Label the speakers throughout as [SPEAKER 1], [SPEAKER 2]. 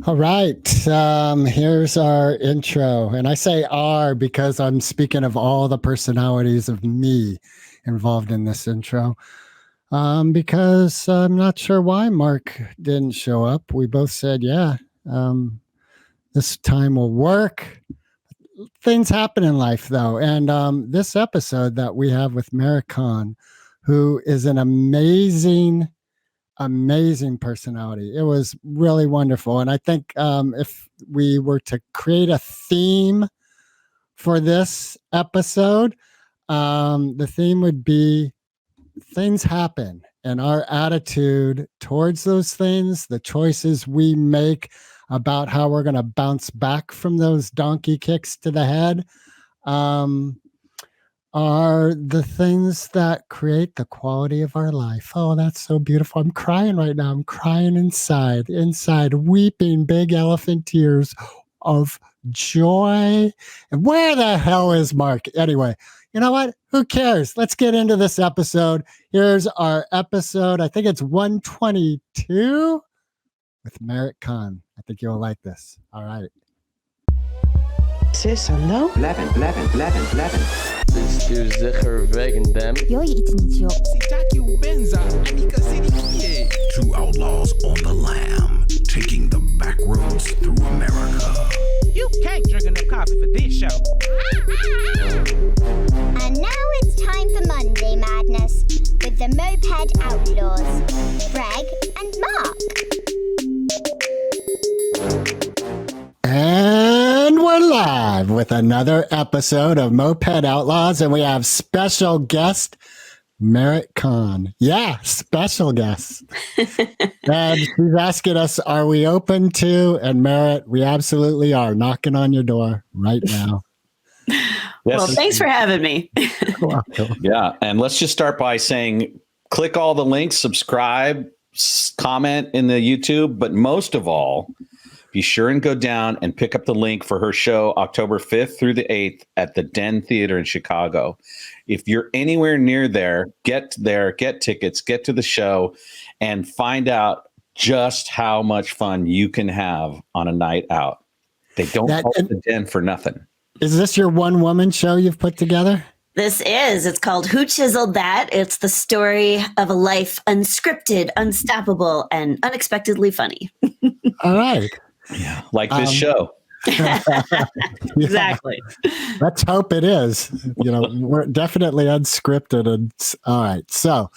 [SPEAKER 1] All right. Here's our intro. And I say "our" because I'm speaking of all the personalities of me involved in this intro. Because I'm not sure why Mark didn't show up. We both said, yeah, this time will work. Things happen in life, though. And this episode that we have with Maricon, who is an amazing personality. It was really wonderful. And I think if we were to create a theme for this episode, the theme would be things happen, and our attitude towards those things, the choices we make about how we're going to bounce back from those donkey kicks to the head, are the things that create the quality of our life. Oh, that's so beautiful. I'm crying right now. I'm crying inside, weeping big elephant tears of joy. And where the hell is Mark? Anyway, you know what? Who cares? Let's get into this episode. Here's our episode. I think it's 122 with Merritt Khan. I think you'll like this. All right.
[SPEAKER 2] Sis, hallo?
[SPEAKER 3] Blijven. Stuur zeker wegen dem.
[SPEAKER 4] Yo je iets niet, joh.
[SPEAKER 5] Two outlaws on the lam, taking the back roads through America.
[SPEAKER 6] You can't drink enough coffee for this show.
[SPEAKER 4] And now it's time for Monday Madness with the Moped Outlaws, Greg and Mark.
[SPEAKER 1] And we're live with another episode of Moped Outlaws, and we have special guest Merritt Khan. Yeah, special guest. And she's asking us, are we open to? And Merritt, we absolutely are, knocking on your door right now.
[SPEAKER 2] Yes. Well, thanks for having me.
[SPEAKER 7] Yeah, and let's just start by saying, click all the links, subscribe, comment in the YouTube, but most of all, be sure and go down and pick up the link for her show October 5th through the 8th at the Den Theater in Chicago. If you're anywhere near there, get tickets, get to the show, and find out just how much fun you can have on a night out. They don't call it the Den for nothing.
[SPEAKER 1] Is this your one-woman show you've put together?
[SPEAKER 2] This is. It's called Who Chiseled That? It's the story of a life unscripted, unstoppable, and unexpectedly funny.
[SPEAKER 1] All right.
[SPEAKER 7] Yeah, like this show.
[SPEAKER 2] Exactly.
[SPEAKER 1] Let's hope it is. You know, we're definitely unscripted. And all right. So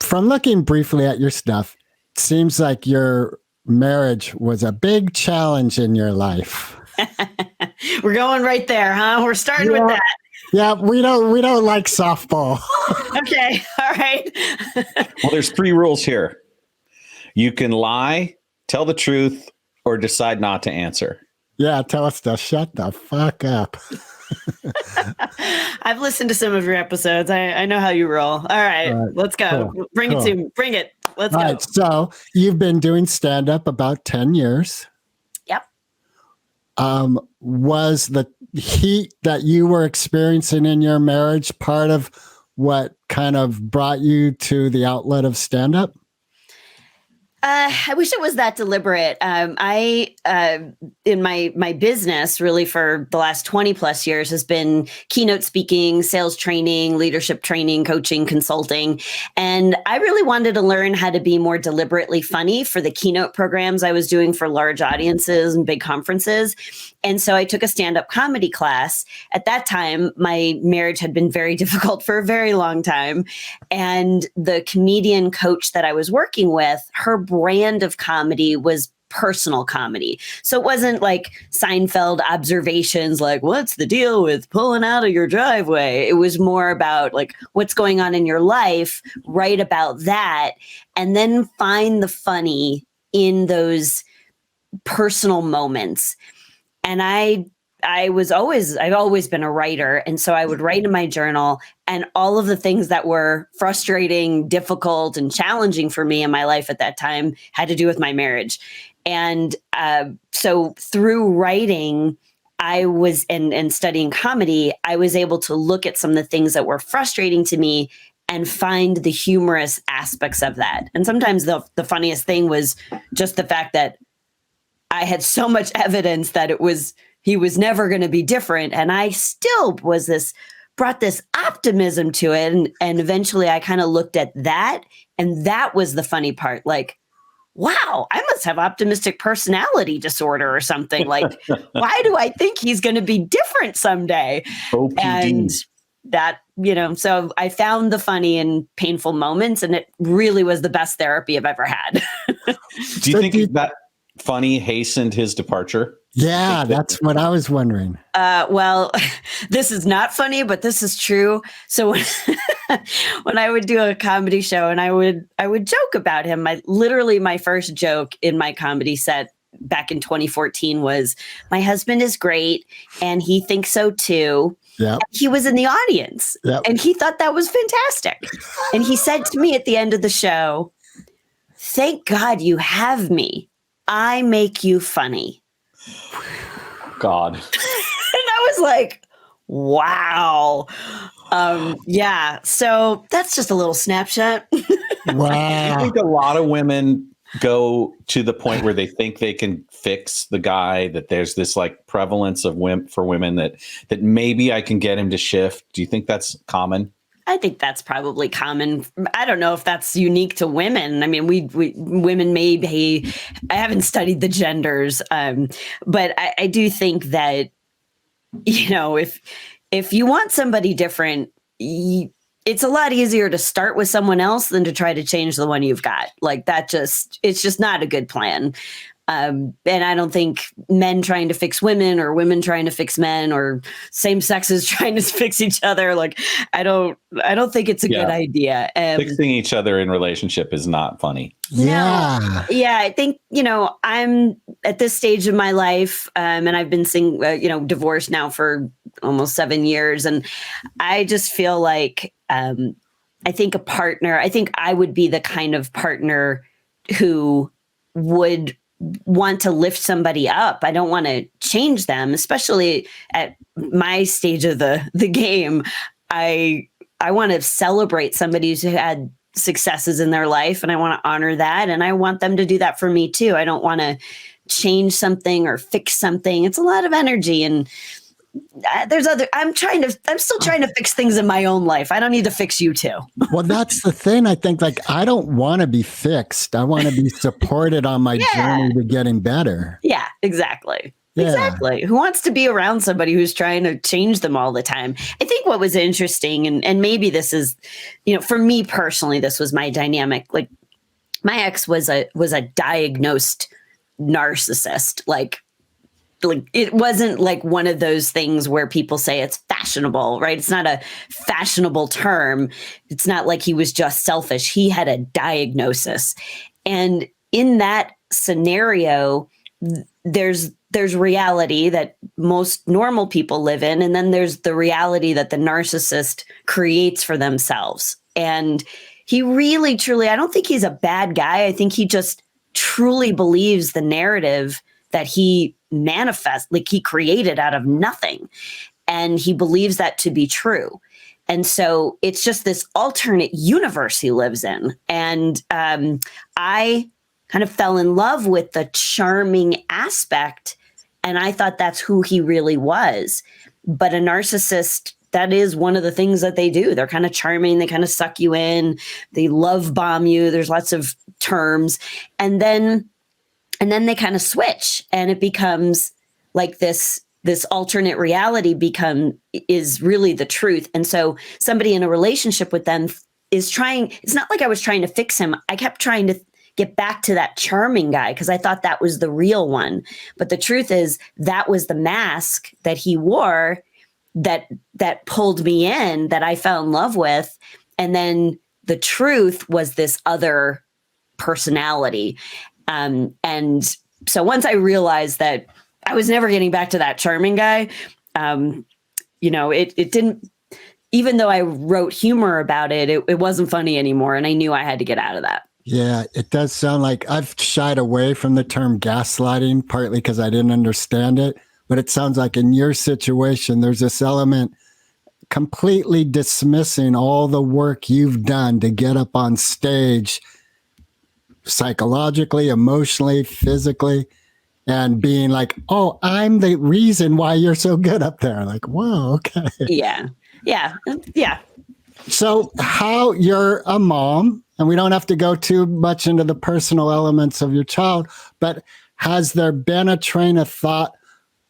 [SPEAKER 1] from looking briefly at your stuff, it seems like your marriage was a big challenge in your life.
[SPEAKER 2] We're going right there, huh? We're starting with that.
[SPEAKER 1] Yeah, we don't like softball.
[SPEAKER 2] Okay. All right.
[SPEAKER 7] Well, there's 3 rules here. You can lie, tell the truth, or decide not to answer.
[SPEAKER 1] Yeah, tell us to shut the fuck up.
[SPEAKER 2] I've listened to some of your episodes. I know how you roll. All right, let's go. Cool. Bring it to me. Bring it. Let's go.
[SPEAKER 1] Right, so you've been doing stand-up about 10 years.
[SPEAKER 2] Yep.
[SPEAKER 1] Was the heat that you were experiencing in your marriage part of what kind of brought you to the outlet of stand-up?
[SPEAKER 2] I wish it was that deliberate. I in my business, really for the last 20 plus years, has been keynote speaking, sales training, leadership training, coaching, consulting. And I really wanted to learn how to be more deliberately funny for the keynote programs I was doing for large audiences and big conferences. And so I took a stand-up comedy class. At that time, my marriage had been very difficult for a very long time. And the comedian coach that I was working with, her brand of comedy was personal comedy. So it wasn't like Seinfeld observations, like, what's the deal with pulling out of your driveway? It was more about like, what's going on in your life, write about that, and then find the funny in those personal moments. And I've always been a writer. And so I would write in my journal, and all of the things that were frustrating, difficult, and challenging for me in my life at that time had to do with my marriage. And so through writing, and studying comedy, I was able to look at some of the things that were frustrating to me and find the humorous aspects of that. And sometimes the funniest thing was just the fact that I had so much evidence that he was never going to be different. And I still brought this optimism to it. And eventually I kind of looked at that. And that was the funny part. Like, wow, I must have optimistic personality disorder or something. Like, why do I think he's going to be different someday?
[SPEAKER 7] OPD.
[SPEAKER 2] And that, so I found the funny in painful moments, and it really was the best therapy I've ever had.
[SPEAKER 7] Do you think that funny hastened his departure?
[SPEAKER 1] Yeah, that's what I was wondering.
[SPEAKER 2] Well, this is not funny, but this is true. So when I would do a comedy show and I would joke about him, my first joke in my comedy set back in 2014 was, my husband is great and he thinks so too.
[SPEAKER 1] Yep.
[SPEAKER 2] He was in the audience and he thought that was fantastic. And he said to me at the end of the show, "Thank God you have me. I make you funny."
[SPEAKER 7] God.
[SPEAKER 2] And I was like, wow. Yeah. So that's just a little snapshot.
[SPEAKER 1] Wow.
[SPEAKER 7] I think a lot of women go to the point where they think they can fix the guy, that there's this like prevalence of for women that maybe I can get him to shift. Do you think that's common?
[SPEAKER 2] I think that's probably common. I don't know if that's unique to women. I mean, we women maybe, I haven't studied the genders, but I do think that, if you want somebody different, it's a lot easier to start with someone else than to try to change the one you've got. Like it's just not a good plan. And I don't think men trying to fix women or women trying to fix men or same sexes trying to fix each other. Like, I don't think it's a good idea.
[SPEAKER 7] Fixing each other in relationship is not funny.
[SPEAKER 1] Yeah.
[SPEAKER 2] Yeah. I think, I'm at this stage of my life, and I've been divorced now for almost 7 years. And I just feel like, I think I would be the kind of partner who would want to lift somebody up. I don't want to change them, especially at my stage of the game. I want to celebrate somebody who's had successes in their life, and I want to honor that, and I want them to do that for me too. I don't want to change something or fix something. It's a lot of energy, and I'm still trying to fix things in my own life. I don't need to fix you too.
[SPEAKER 1] Well, that's the thing. I think I don't want to be fixed. I want to be supported on my journey to getting better.
[SPEAKER 2] Yeah, exactly.
[SPEAKER 1] Yeah.
[SPEAKER 2] Exactly. Who wants to be around somebody who's trying to change them all the time? I think what was interesting, and maybe this is, for me personally, this was my dynamic. Like, my ex was a diagnosed narcissist. Like it wasn't like one of those things where people say it's fashionable, right? It's not a fashionable term. It's not like he was just selfish. He had a diagnosis. And in that scenario, there's reality that most normal people live in. And then there's the reality that the narcissist creates for themselves. And he really, truly, I don't think he's a bad guy. I think he just truly believes the narrative that he he created out of nothing. And he believes that to be true. And so it's just this alternate universe he lives in. And I kind of fell in love with the charming aspect. And I thought that's who he really was. But a narcissist, that is one of the things that they do. They're kind of charming. They kind of suck you in. They love bomb you. There's lots of terms. And then they kind of switch, and it becomes like this alternate reality is really the truth. And so somebody in a relationship with them it's not like I was trying to fix him. I kept trying to get back to that charming guy because I thought that was the real one. But the truth is that was the mask that he wore that pulled me in, that I fell in love with. And then the truth was this other personality. And so once I realized that I was never getting back to that charming guy, it didn't, even though I wrote humor about it, it wasn't funny anymore. And I knew I had to get out of that.
[SPEAKER 1] Yeah, it does sound like I've shied away from the term gaslighting, partly because I didn't understand it. But it sounds like in your situation, there's this element completely dismissing all the work you've done to get up on stage psychologically, emotionally, physically, and being like, oh, I'm the reason why you're so good up there. Like, whoa, okay.
[SPEAKER 2] Yeah.
[SPEAKER 1] So how you're a mom, and we don't have to go too much into the personal elements of your child, but has there been a train of thought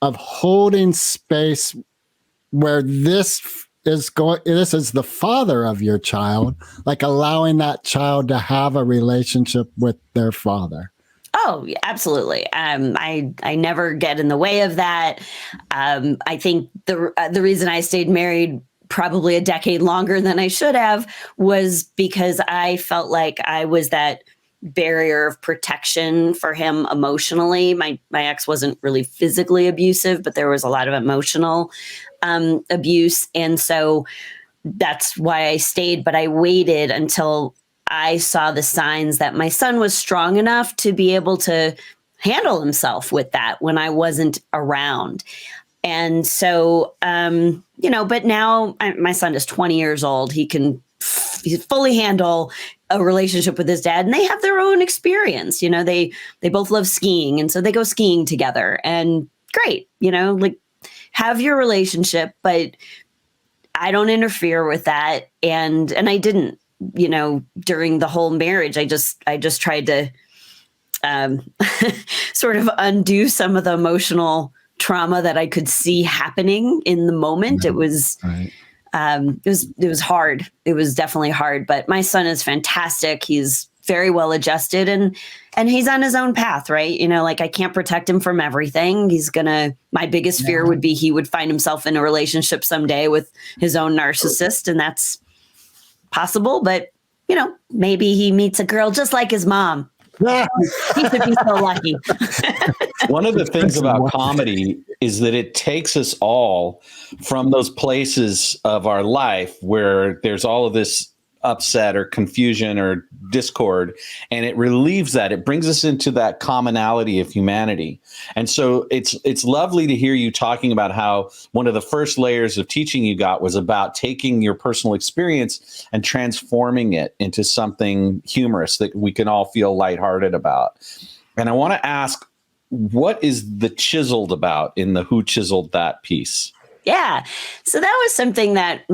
[SPEAKER 1] of holding space where this is the father of your child, like allowing that child to have a relationship with their father?
[SPEAKER 2] Oh, yeah, absolutely. I never get in the way of that. I think the reason I stayed married probably a decade longer than I should have was because I felt like I was that barrier of protection for him emotionally. My ex wasn't really physically abusive, but there was a lot of emotional abuse. And so that's why I stayed, but I waited until I saw the signs that my son was strong enough to be able to handle himself with that when I wasn't around. And so, but now my son is 20 years old. He can fully handle a relationship with his dad, and they have their own experience. They both love skiing. And so they go skiing together, and great, like have your relationship, but I don't interfere with that. And I didn't, during the whole marriage, I just tried to sort of undo some of the emotional trauma that I could see happening in the moment. It was,
[SPEAKER 1] Right.
[SPEAKER 2] It was hard. It was definitely hard, but my son is fantastic. He's very well adjusted and he's on his own path, right? Like I can't protect him from everything. My biggest fear would be he would find himself in a relationship someday with his own narcissist, and that's possible, but maybe he meets a girl just like his mom. He should be so lucky.
[SPEAKER 7] One of the things about comedy is that it takes us all from those places of our life where there's all of this upset or confusion or discord, and it relieves that. It brings us into that commonality of humanity. And so it's lovely to hear you talking about how one of the first layers of teaching you got was about taking your personal experience and transforming it into something humorous that we can all feel lighthearted about. And I want to ask, what is the chiseled about in the Who Chiseled That piece?
[SPEAKER 2] Yeah. So that was something that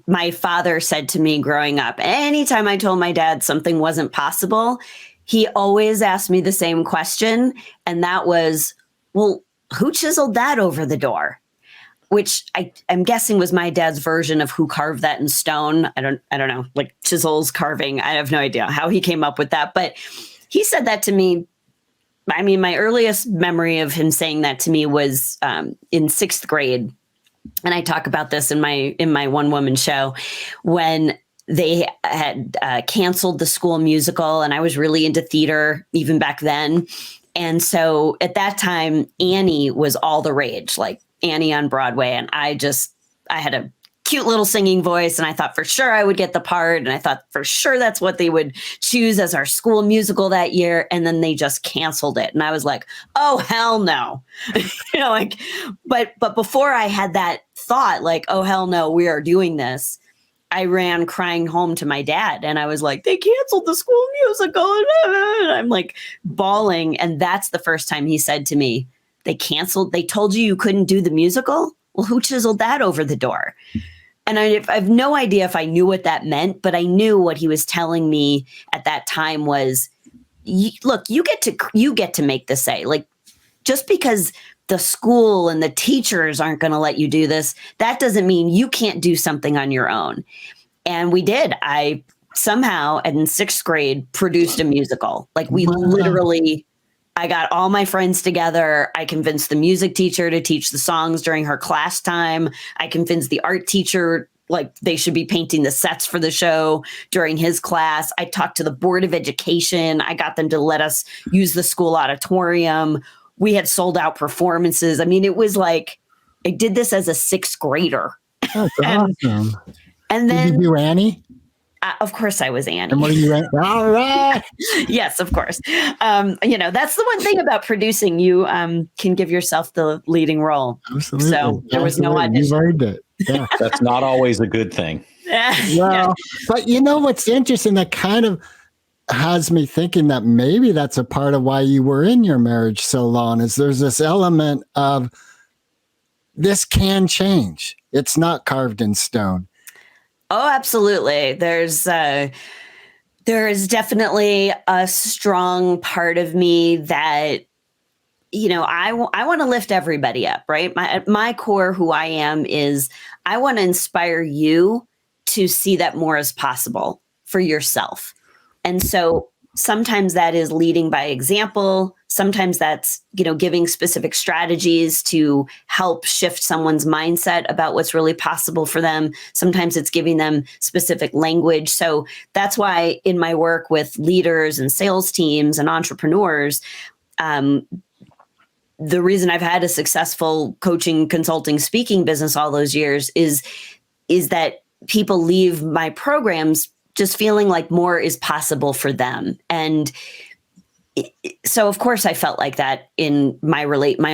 [SPEAKER 2] my father said to me growing up. Anytime I told my dad something wasn't possible, he always asked me the same question. And that was, well, who chiseled that over the door? Which I'm guessing was my dad's version of who carved that in stone. I don't know, like chisels, carving. I have no idea how he came up with that. But he said that to me. I mean, my earliest memory of him saying that to me was in 6th grade. And I talk about this in my one woman show when they had canceled the school musical, and I was really into theater even back then. And so at that time, Annie was all the rage, like Annie on Broadway. And I had a cute little singing voice, and I thought for sure I would get the part. And I thought for sure that's what they would choose as our school musical that year. And then they just canceled it. And I was like, oh, hell no. But before I had that thought, like, oh, hell no, we are doing this, I ran crying home to my dad. And I was like, they canceled the school musical. And I'm like bawling. And that's the first time he said to me, they told you couldn't do the musical? Well, who chiseled that over the door? And I have no idea if I knew what that meant, but I knew what he was telling me at that time was, look, you get to make this say, like, just because the school and the teachers aren't going to let you do this, that doesn't mean you can't do something on your own. And we did. I somehow in 6th grade produced a musical. Like we literally, I got all my friends together. I convinced the music teacher to teach the songs during her class time. I convinced the art teacher, like they should be painting the sets for the show during his class. I talked to the Board of Education. I got them to let us use the school auditorium. We had sold out performances. I mean, it was like, I did this as a 6th grader.
[SPEAKER 1] That's awesome.
[SPEAKER 2] And then
[SPEAKER 1] did you do Annie?
[SPEAKER 2] Of course I was Annie.
[SPEAKER 1] And what are you? All right.
[SPEAKER 2] Yes, of course. That's the one thing about producing. You can give yourself the leading role.
[SPEAKER 1] Absolutely.
[SPEAKER 2] So there was no audition.
[SPEAKER 1] You've earned it. Yeah.
[SPEAKER 7] That's not always a good thing.
[SPEAKER 1] Well, but you know what's interesting that kind of has me thinking that maybe that's a part of why you were in your marriage so long is there's this element of this can change. It's not carved in stone.
[SPEAKER 2] Oh, absolutely. There is definitely a strong part of me that, I want to lift everybody up, right? At my core, who I am is I want to inspire you to see that more is possible for yourself. And so sometimes that is leading by example. Sometimes that's, giving specific strategies to help shift someone's mindset about what's really possible for them. Sometimes it's giving them specific language. So that's why in my work with leaders and sales teams and entrepreneurs, the reason I've had a successful coaching, consulting, speaking business all those years is that people leave my programs just feeling like more is possible for them. And so of course I felt like that in my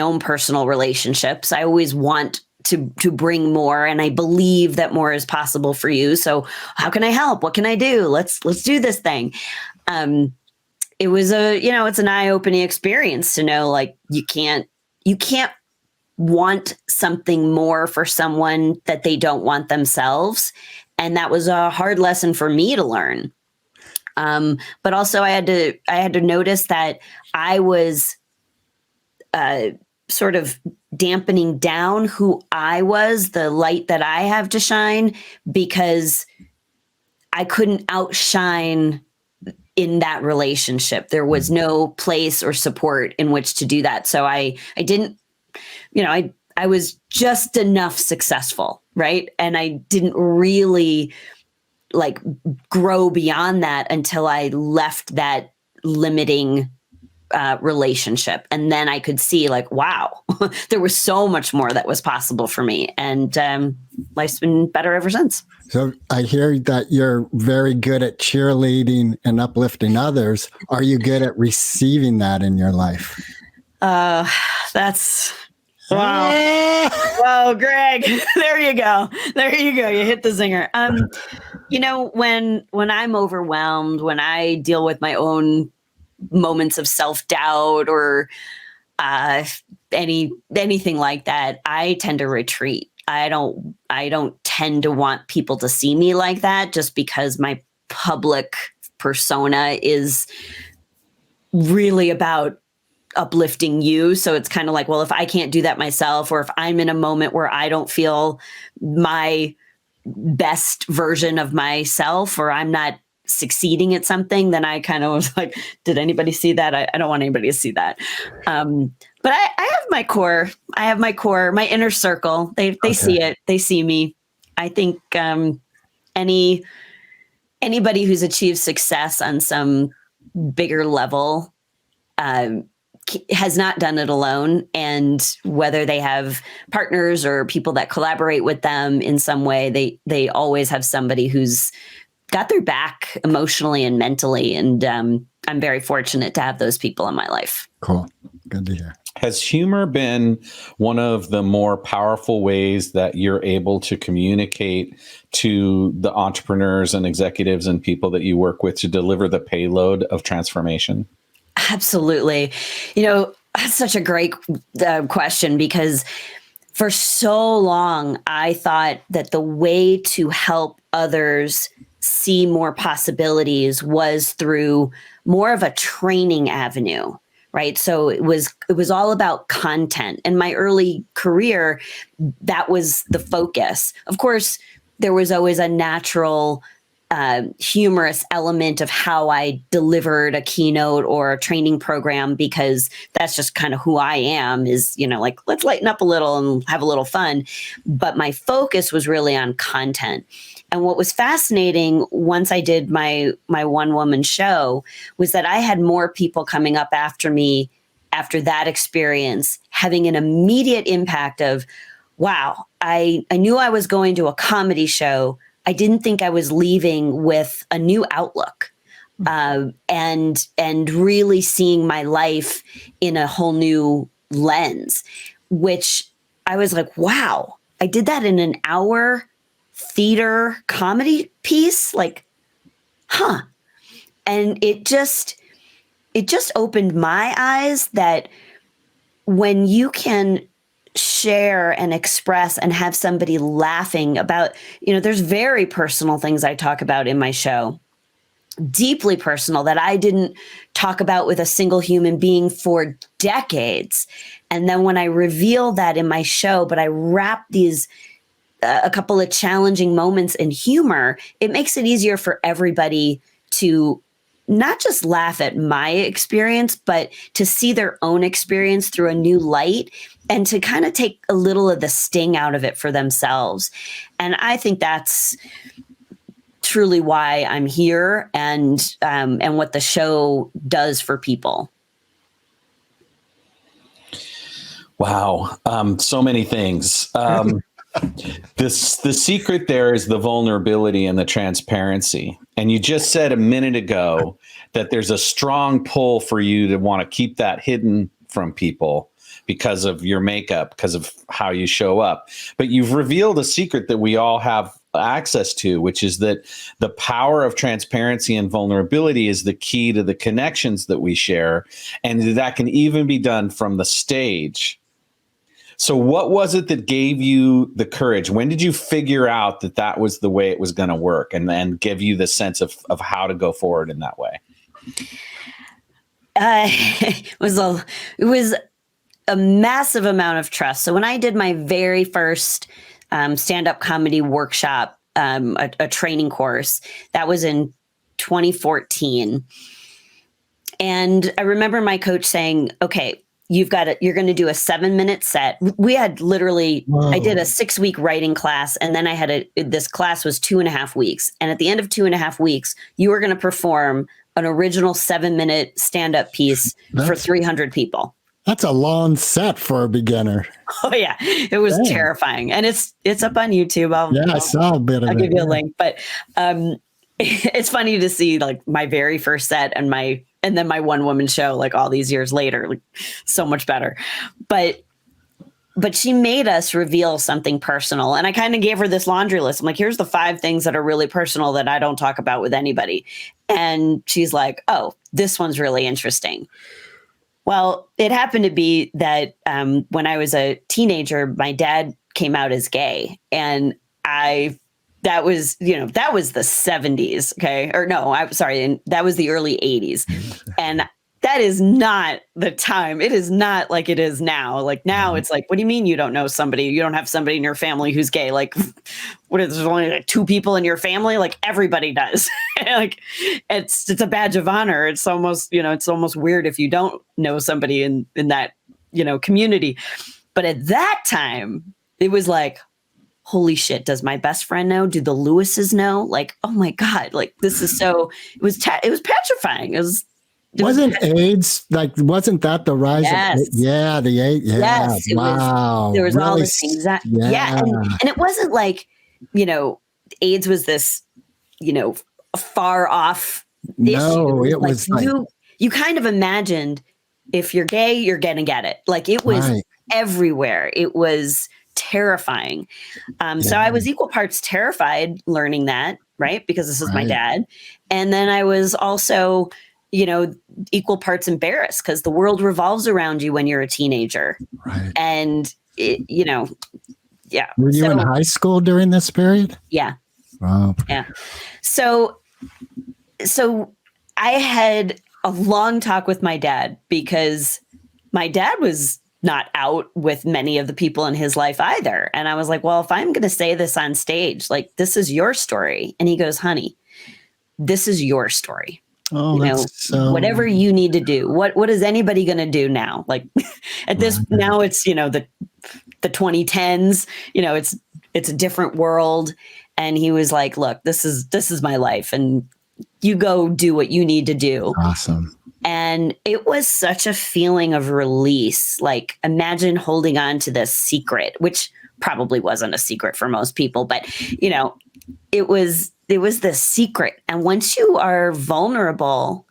[SPEAKER 2] own personal relationships. I always want to bring more, and I believe that more is possible for you. So how can I help? What can I do? Let's do this thing. It was it's an eye-opening experience to know, like, you can't want something more for someone that they don't want themselves. And that was a hard lesson for me to learn. But also I had to notice that I was sort of dampening down who I was, the light that I have to shine, because I couldn't outshine in that relationship. There was no place or support in which to do that. So I didn't, I was just enough successful, right? And I didn't really like grow beyond that until I left that limiting relationship. And then I could see, like, wow, there was so much more that was possible for me. And life's been better ever since.
[SPEAKER 1] So I hear that you're very good at cheerleading and uplifting others. Are you good at receiving that in your life?
[SPEAKER 2] That's wow. Whoa, Greg, there you go. You hit the zinger. When I'm overwhelmed, when I deal with my own moments of self-doubt or anything like that, I tend to retreat. I don't tend to want people to see me like that, just because my public persona is really about uplifting you. So it's kind of like, well, if I can't do that myself, or if I'm in a moment where I don't feel my best version of myself, or I'm not succeeding at something, then I kind of was like, did anybody see that? I don't want anybody to see that. But I have my core. My inner circle. They okay. See it. They see me. I think anybody who's achieved success on some bigger level has not done it alone. And whether they have partners or people that collaborate with them in some way, they always have somebody who's got their back emotionally and mentally. And I'm very fortunate to have those people in my life.
[SPEAKER 1] Cool. Good to hear.
[SPEAKER 7] Has humor been one of the more powerful ways that you're able to communicate to the entrepreneurs and executives and people that you work with to deliver the payload of transformation?
[SPEAKER 2] Absolutely. That's such a great question, because for so long, I thought that the way to help others see more possibilities was through more of a training avenue, right? So it was all about content. In my early career, that was the focus. Of course, there was always a natural humorous element of how I delivered a keynote or a training program, because that's just kind of who I am, is, like, let's lighten up a little and have a little fun. But my focus was really on content. And what was fascinating once I did my one-woman show was that I had more people coming up after me after that experience, having an immediate impact of, wow, I knew I was going to a comedy show. I didn't think I was leaving with a new outlook, and really seeing my life in a whole new lens, which I was like, wow, I did that in an hour theater comedy piece. Like, huh. And it just opened my eyes that when you can share and express and have somebody laughing about, there's very personal things I talk about in my show, deeply personal, that I didn't talk about with a single human being for decades. And then when I reveal that in my show, but I wrap these a couple of challenging moments in humor, it makes it easier for everybody to not just laugh at my experience, but to see their own experience through a new light and to kind of take a little of the sting out of it for themselves. And I think that's truly why I'm here and what the show does for people.
[SPEAKER 7] Wow. So many things. The secret there is the vulnerability and the transparency. And you just said a minute ago that there's a strong pull for you to want to keep that hidden from people because of your makeup, because of how you show up. But you've revealed a secret that we all have access to, which is that the power of transparency and vulnerability is the key to the connections that we share. And that can even be done from the stage. So what was it that gave you the courage? When did you figure out that that was the way it was going to work and then give you the sense of how to go forward in that way?
[SPEAKER 2] It was a massive amount of trust. So when I did my very first stand-up comedy workshop, a training course, that was in 2014. And I remember my coach saying, okay, you're going to do a 7-minute set. We had literally, whoa. I did a 6-week writing class. And then I had this class was 2.5 weeks. And at the end of 2.5 weeks, you were going to perform an original 7-minute stand-up piece for 300 people.
[SPEAKER 1] That's a long set for a beginner.
[SPEAKER 2] Oh yeah. It was terrifying. And it's up on YouTube.
[SPEAKER 1] I saw a bit of it.
[SPEAKER 2] I'll give you a link, but it's funny to see like my very first set and then my one woman show, like all these years later, like so much better. But she made us reveal something personal. And I kind of gave her this laundry list. I'm like, here's the 5 things that are really personal that I don't talk about with anybody. And she's like, oh, this one's really interesting. Well, it happened to be that when I was a teenager, my dad came out as gay, and that was the 70s. Okay. Or no, I'm sorry. And that was the early 80s. And that is not the time. It is not like it is now. Like now it's like, what do you mean you don't know somebody? You don't have somebody in your family who's gay? Like, what is there's only like 2 people in your family? Like everybody does. Like it's a badge of honor. It's almost, it's almost weird if you don't know somebody in that, community. But at that time, it was like, holy shit, does my best friend know? Do the Lewises know? Like, oh my God, like this is so, it was petrifying. Wasn't
[SPEAKER 1] wasn't that the rise
[SPEAKER 2] yes.
[SPEAKER 1] of the AIDS? Yeah.
[SPEAKER 2] Yes,
[SPEAKER 1] wow.
[SPEAKER 2] There was
[SPEAKER 1] really,
[SPEAKER 2] all this anxiety. Yeah. And it wasn't like, AIDS was this, far off issue.
[SPEAKER 1] No, it was like
[SPEAKER 2] you kind of imagined if you're gay, you're gonna get it. Like it was everywhere. It was terrifying. So I was equal parts terrified learning that, right? Because this is my dad. And then I was also, equal parts embarrassed because the world revolves around you when you're a teenager.
[SPEAKER 1] Right.
[SPEAKER 2] And, yeah.
[SPEAKER 1] Were you in high school during this period?
[SPEAKER 2] Yeah.
[SPEAKER 1] Wow.
[SPEAKER 2] Yeah. So I had a long talk with my dad because my dad was not out with many of the people in his life either. And I was like, well, if I'm going to say this on stage, like, this is your story. And he goes, honey, this is your story.
[SPEAKER 1] Oh,
[SPEAKER 2] whatever you need to do. What is anybody going to do now? Like at this, now it's, the 2010s, it's a different world. And he was like, look, this is my life and you go do what you need to do.
[SPEAKER 1] Awesome.
[SPEAKER 2] And it was such a feeling of release. Like imagine holding on to this secret, which probably wasn't a secret for most people, but it was this secret. And once you are vulnerable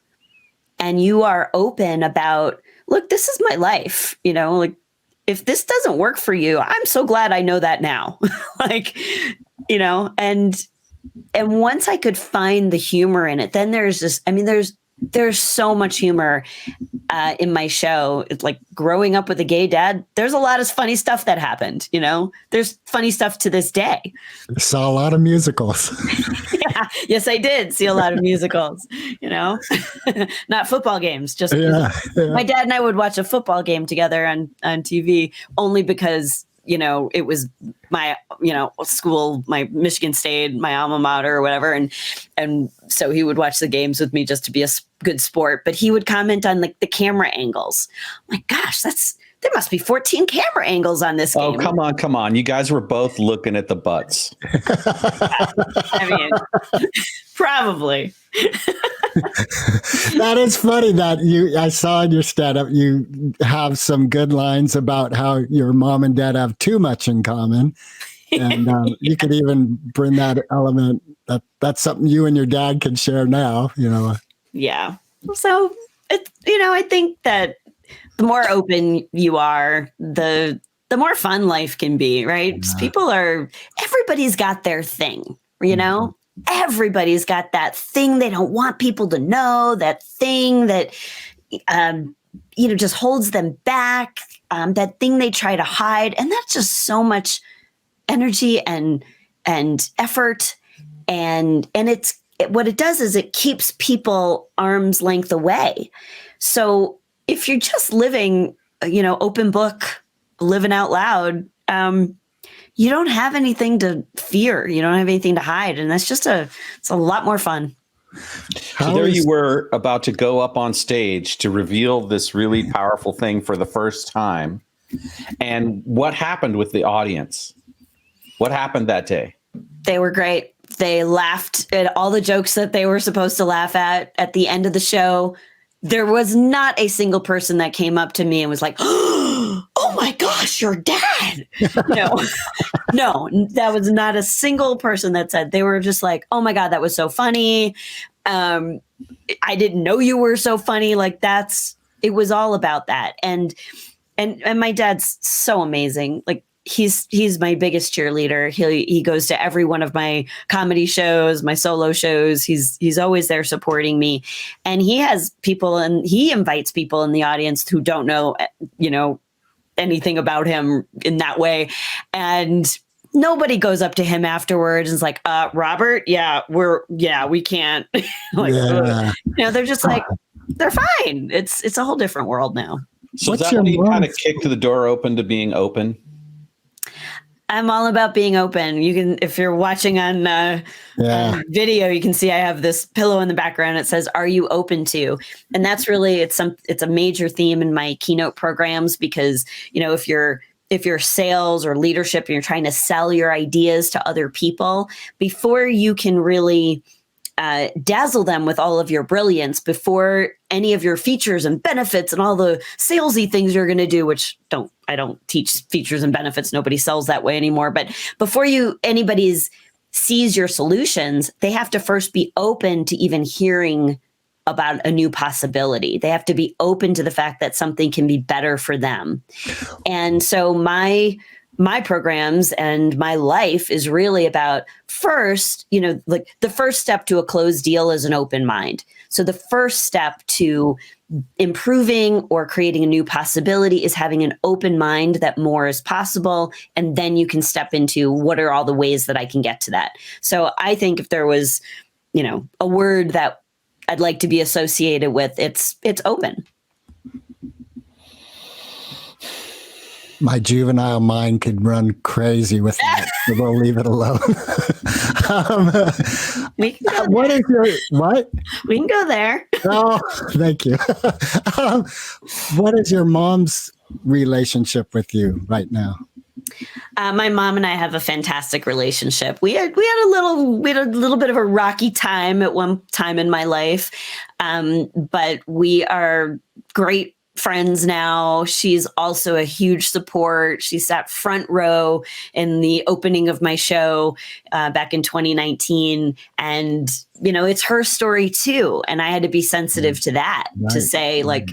[SPEAKER 2] and you are open about, look, this is my life, like if this doesn't work for you, I'm so glad I know that now. Like, you know, and once I could find the humor in it, then there's just, I mean, there's so much humor in my show. It's like growing up with a gay dad. There's a lot of funny stuff that happened. You know, there's funny stuff to this day.
[SPEAKER 1] I saw a lot of musicals.
[SPEAKER 2] Yeah, yes, I did see a lot of musicals. You know, not football games. Just my dad and I would watch a football game together on TV only because, you know, it was my, you know, school, my Michigan State, my alma mater or whatever. And so he would watch the games with me just to be a good sport, but he would comment on like the camera angles. I'm like, gosh, there must be 14 camera angles on this game.
[SPEAKER 7] Oh, come on. You guys were both looking at the butts.
[SPEAKER 2] I mean, probably.
[SPEAKER 1] That is funny that I saw in your stand-up, you have some good lines about how your mom and dad have too much in common. And you could even bring that element that's something you and your dad can share now, you know.
[SPEAKER 2] Yeah. So, you know, I think that the more open you are, the more fun life can be, right? Yeah. Everybody's got their thing, you know? Everybody's got that thing they don't want people to know, that thing that, you know, just holds them back, that thing they try to hide. And that's just so much energy and effort. And what it does is it keeps people arm's length away. So if you're just living, you know, open book, living out loud, you don't have anything to fear. You don't have anything to hide. And that's just it's a lot more fun.
[SPEAKER 7] So there you were about to go up on stage to reveal this really powerful thing for the first time. And what happened with the audience? What happened that day?
[SPEAKER 2] They were great. They laughed at all the jokes that they were supposed to laugh at the end of the show. There was not a single person that came up to me and was like, oh my gosh, your dad. No, that was not a single person that said. They were just like, oh my God, that was so funny. I didn't know you were so funny. Like it was all about that. And my dad's so amazing. Like he's my biggest cheerleader. He goes to every one of my comedy shows, my solo shows. He's always there supporting me. And he has people and he invites people in the audience who don't know, you know, anything about him in that way. And nobody goes up to him afterwards and is like, Robert, we can't. Like, you know, they're just like, they're fine. It's a whole different world now.
[SPEAKER 7] So is that when you kind of kicked the door open to being open?
[SPEAKER 2] I'm all about being open. You can, if you're watching on video, you can see I have this pillow in the background. It says, "Are you open to?" And that's really it's a major theme in my keynote programs because, you know, if you're sales or leadership and you're trying to sell your ideas to other people, before you can really dazzle them with all of your brilliance, before any of your features and benefits and all the salesy things you're going to do, which I don't teach features and benefits. Nobody sells that way anymore. But before anybody sees your solutions, they have to first be open to even hearing about a new possibility. They have to be open to the fact that something can be better for them. And so my programs and my life is really about first, you know, like the first step to a closed deal is an open mind. So the first step to improving or creating a new possibility is having an open mind that more is possible. And then you can step into what are all the ways that I can get to that. So I think if there was, you know, a word that I'd like to be associated with, it's open.
[SPEAKER 1] My juvenile mind could run crazy with that, so we'll leave it alone.
[SPEAKER 2] We can go
[SPEAKER 1] what is your what?
[SPEAKER 2] We can go there.
[SPEAKER 1] Oh, thank you. What is your mom's relationship with you right now?
[SPEAKER 2] My mom and I have a fantastic relationship. We had a little bit of a rocky time at one time in my life, but we are great friends now. She's also a huge support. She sat front row in the opening of my show back in 2019. And, it's her story too. And I had to be sensitive to that, to say, like,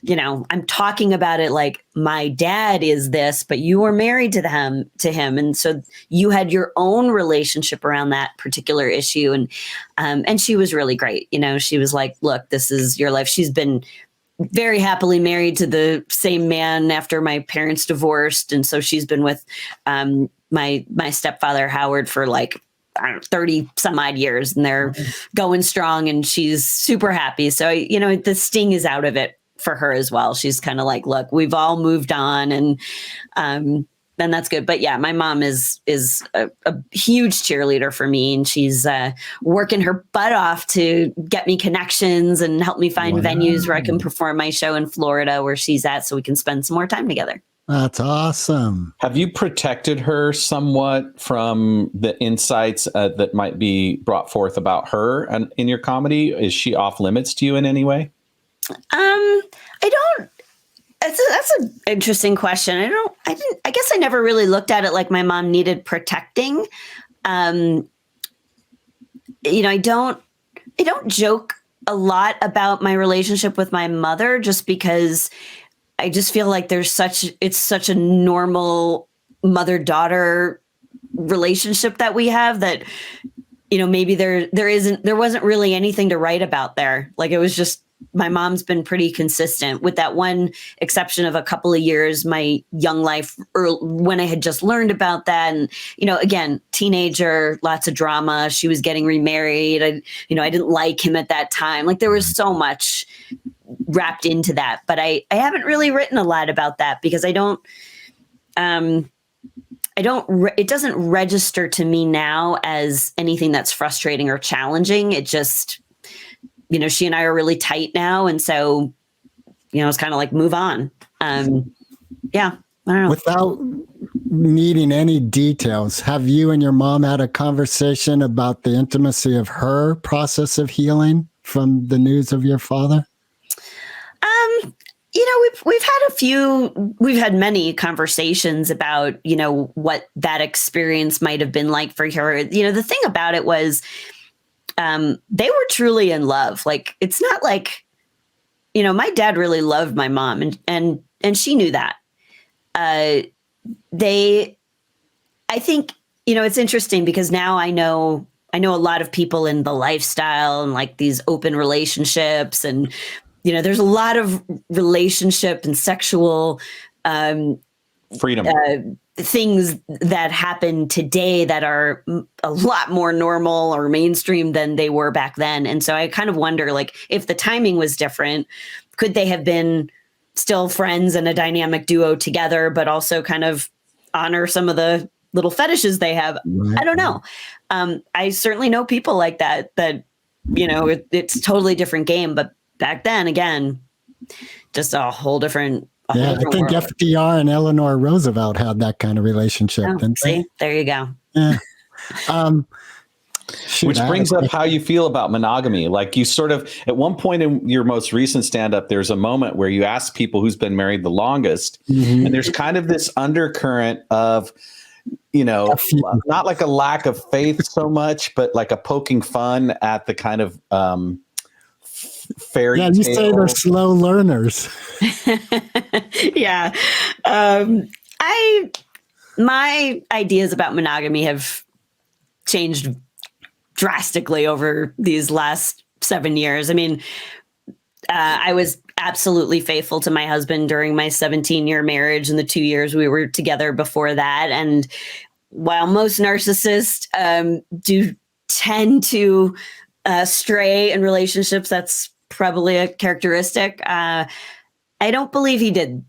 [SPEAKER 2] I'm talking about it like my dad is this, but you were married to him. And so you had your own relationship around that particular issue. And she was really great. She was like, look, this is your life. She's been very happily married to the same man after my parents divorced. And so she's been with my stepfather, Howard, for like, I don't know, 30 some odd years, and they're going strong, and she's super happy. So, the sting is out of it for her as well. She's kind of like, look, we've all moved on, and that's good. But yeah, my mom is a huge cheerleader for me, and she's working her butt off to get me connections and help me find venues where I can perform my show in Florida, where she's at, so we can spend some more time together.
[SPEAKER 1] That's awesome.
[SPEAKER 7] Have you protected her somewhat from the insights that might be brought forth about her and in your comedy? Is she off limits to you in any way?
[SPEAKER 2] I don't. That's an interesting question. I guess I never really looked at it like my mom needed protecting. I don't joke a lot about my relationship with my mother, just because I just feel like it's such a normal mother-daughter relationship that we have, that, maybe there wasn't really anything to write about there. Like, it was just, my mom's been pretty consistent, with that one exception of a couple of years, my young life, when I had just learned about that. And, again, teenager, lots of drama. She was getting remarried. I didn't like him at that time. Like, there was so much wrapped into that, but I haven't really written a lot about that, because it doesn't register to me now as anything that's frustrating or challenging. It just, she and I are really tight now. And so, it's kind of like, move on. Yeah, I don't know.
[SPEAKER 1] Without needing any details, have you and your mom had a conversation about the intimacy of her process of healing from the news of your father?
[SPEAKER 2] We've had many conversations about, what that experience might have been like for her. The thing about it was, they were truly in love. Like, it's not like, my dad really loved my mom, and she knew that. I think, it's interesting, because now I know a lot of people in the lifestyle and like these open relationships, and, there's a lot of relationship and sexual
[SPEAKER 7] freedom
[SPEAKER 2] things that happen today that are a lot more normal or mainstream than they were back then. And so I kind of wonder, like, if the timing was different, could they have been still friends and a dynamic duo together, but also kind of honor some of the little fetishes they have? Right. I don't know. I certainly know people like that, it's a totally different game. But back then, again, just a whole different
[SPEAKER 1] I think world. FDR and Eleanor Roosevelt had that kind of relationship.
[SPEAKER 2] See, there you go.
[SPEAKER 1] Yeah.
[SPEAKER 7] Which brings up how you feel about monogamy. Like, you sort of, at one point in your most recent stand-up, there's a moment where you ask people who's been married the longest, and there's kind of this undercurrent of, not like a lack of faith so much, but like a poking fun at the kind of fairy tale.
[SPEAKER 1] You say they're slow learners.
[SPEAKER 2] Yeah. My ideas about monogamy have changed drastically over these last 7 years. I mean, I was absolutely faithful to my husband during my 17-year marriage and the 2 years we were together before that. And while most narcissists do tend to stray in relationships, that's probably a characteristic. I don't believe he did.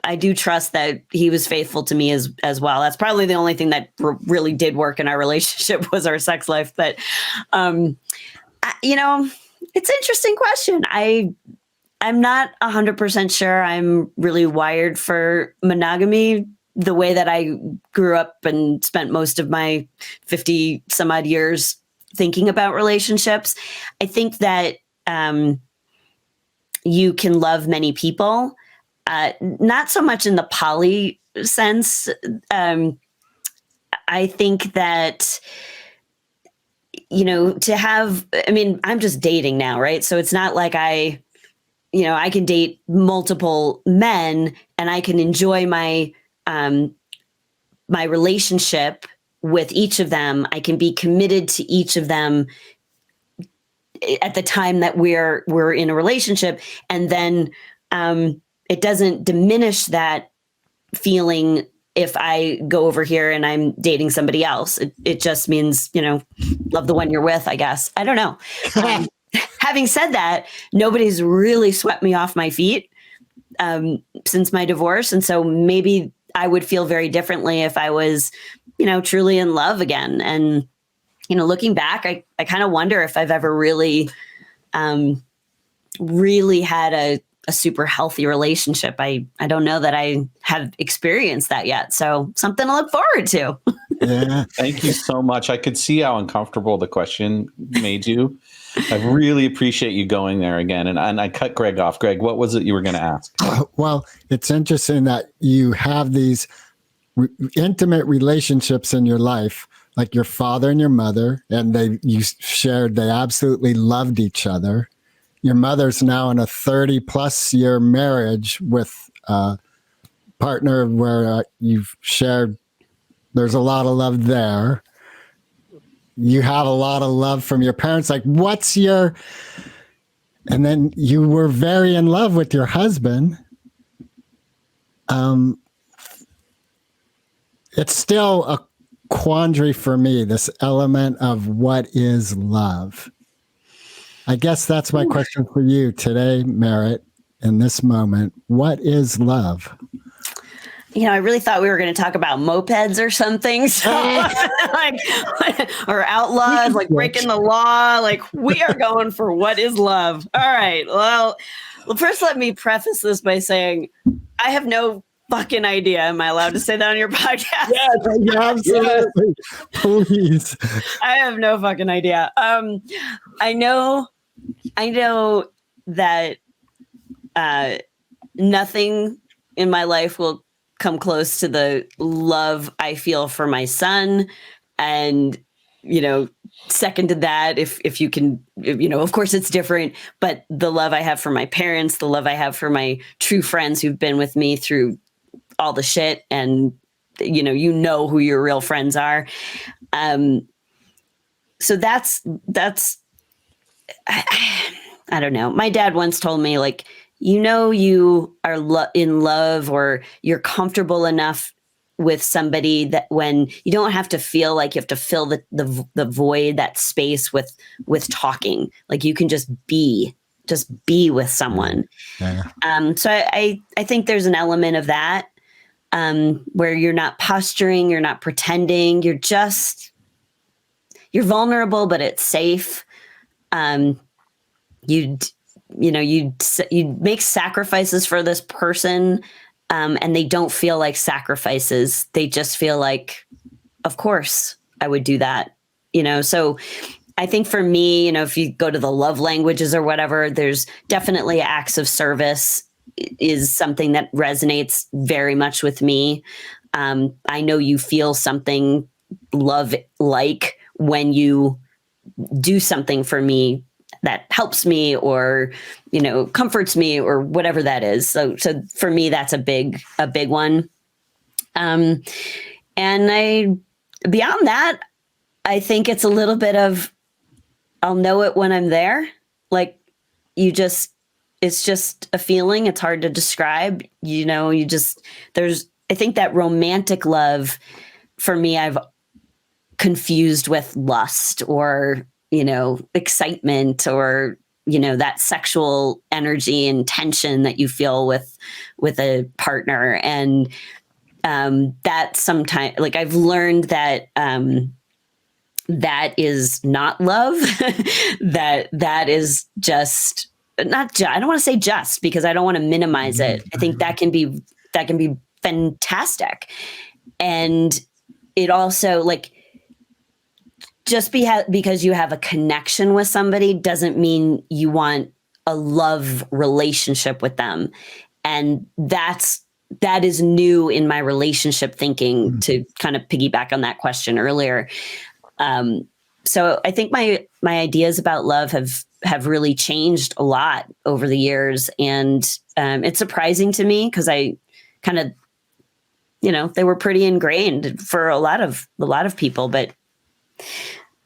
[SPEAKER 2] I do trust that he was faithful to me as well. That's probably the only thing that really did work in our relationship was our sex life. But, it's an interesting question. I'm not 100% sure I'm really wired for monogamy the way that I grew up and spent most of my 50 some odd years thinking about relationships. I think that you can love many people, not so much in the poly sense. I think that, to have, I'm just dating now, right? So it's not like I can date multiple men and I can enjoy my relationship with each of them. I can be committed to each of them at the time that we're in a relationship. And then it doesn't diminish that feeling if I go over here and I'm dating somebody else. It just means, love the one you're with, I guess. I don't know. Having said that, nobody's really swept me off my feet since my divorce. And so maybe I would feel very differently if I was, truly in love again. And, looking back, I kind of wonder if I've ever really, really had a super healthy relationship. I don't know that I have experienced that yet. So something to look forward to.
[SPEAKER 1] Yeah.
[SPEAKER 7] Thank you so much. I could see how uncomfortable the question made you. I really appreciate you going there again. And I cut Greg off. Greg, what was it you were going to ask?
[SPEAKER 1] Well, it's interesting that you have these intimate relationships in your life, like your father and your mother, and they absolutely loved each other. Your mother's now in a 30+ year marriage with a partner where you've shared, there's a lot of love there. You have a lot of love from your parents. Like, and then you were very in love with your husband. It's still a quandary for me, this element of what is love. I guess that's my question for you today, Merritt, in this moment. What is love?
[SPEAKER 2] I really thought we were going to talk about mopeds or something. So or outlaws, like breaking the law. Like, we are going for what is love. All right. Well, first let me preface this by saying I have no fucking idea. Am I allowed to say that on your podcast?
[SPEAKER 1] Yes, absolutely. Please.
[SPEAKER 2] I have no fucking idea. I know that nothing in my life will come close to the love I feel for my son. And, second to that, if you can, of course it's different, but the love I have for my parents, the love I have for my true friends who've been with me through all the shit, and, who your real friends are. So that's, I don't know. My dad once told me, like, you are in love, or you're comfortable enough with somebody that when you don't have to feel like you have to fill the void, that space with talking, like you can just be with someone.
[SPEAKER 1] Yeah.
[SPEAKER 2] So I think there's an element of that, where you're not posturing, you're not pretending, you're vulnerable, but it's safe. You make sacrifices for this person, and they don't feel like sacrifices. They just feel like, of course I would do that, So I think for me, if you go to the love languages or whatever, there's definitely acts of service is something that resonates very much with me. I know you feel something love like when you do something for me that helps me, or, comforts me, or whatever that is. So for me, that's a big one. And beyond that, I think it's a little bit of, I'll know it when I'm there. Like, it's just a feeling. It's hard to describe, I think that romantic love for me, I've confused with lust, or, excitement, or, that sexual energy and tension that you feel with a partner. And that sometimes, like, I've learned that that is not love. that is just not. I don't want to say just, because I don't want to minimize it. I think that can be fantastic, and it also, like, just because you have a connection with somebody doesn't mean you want a love relationship with them. And that is new in my relationship thinking, to kind of piggyback on that question earlier. So I think my ideas about love have really changed a lot over the years. And it's surprising to me because I kind of, they were pretty ingrained for a lot of people, but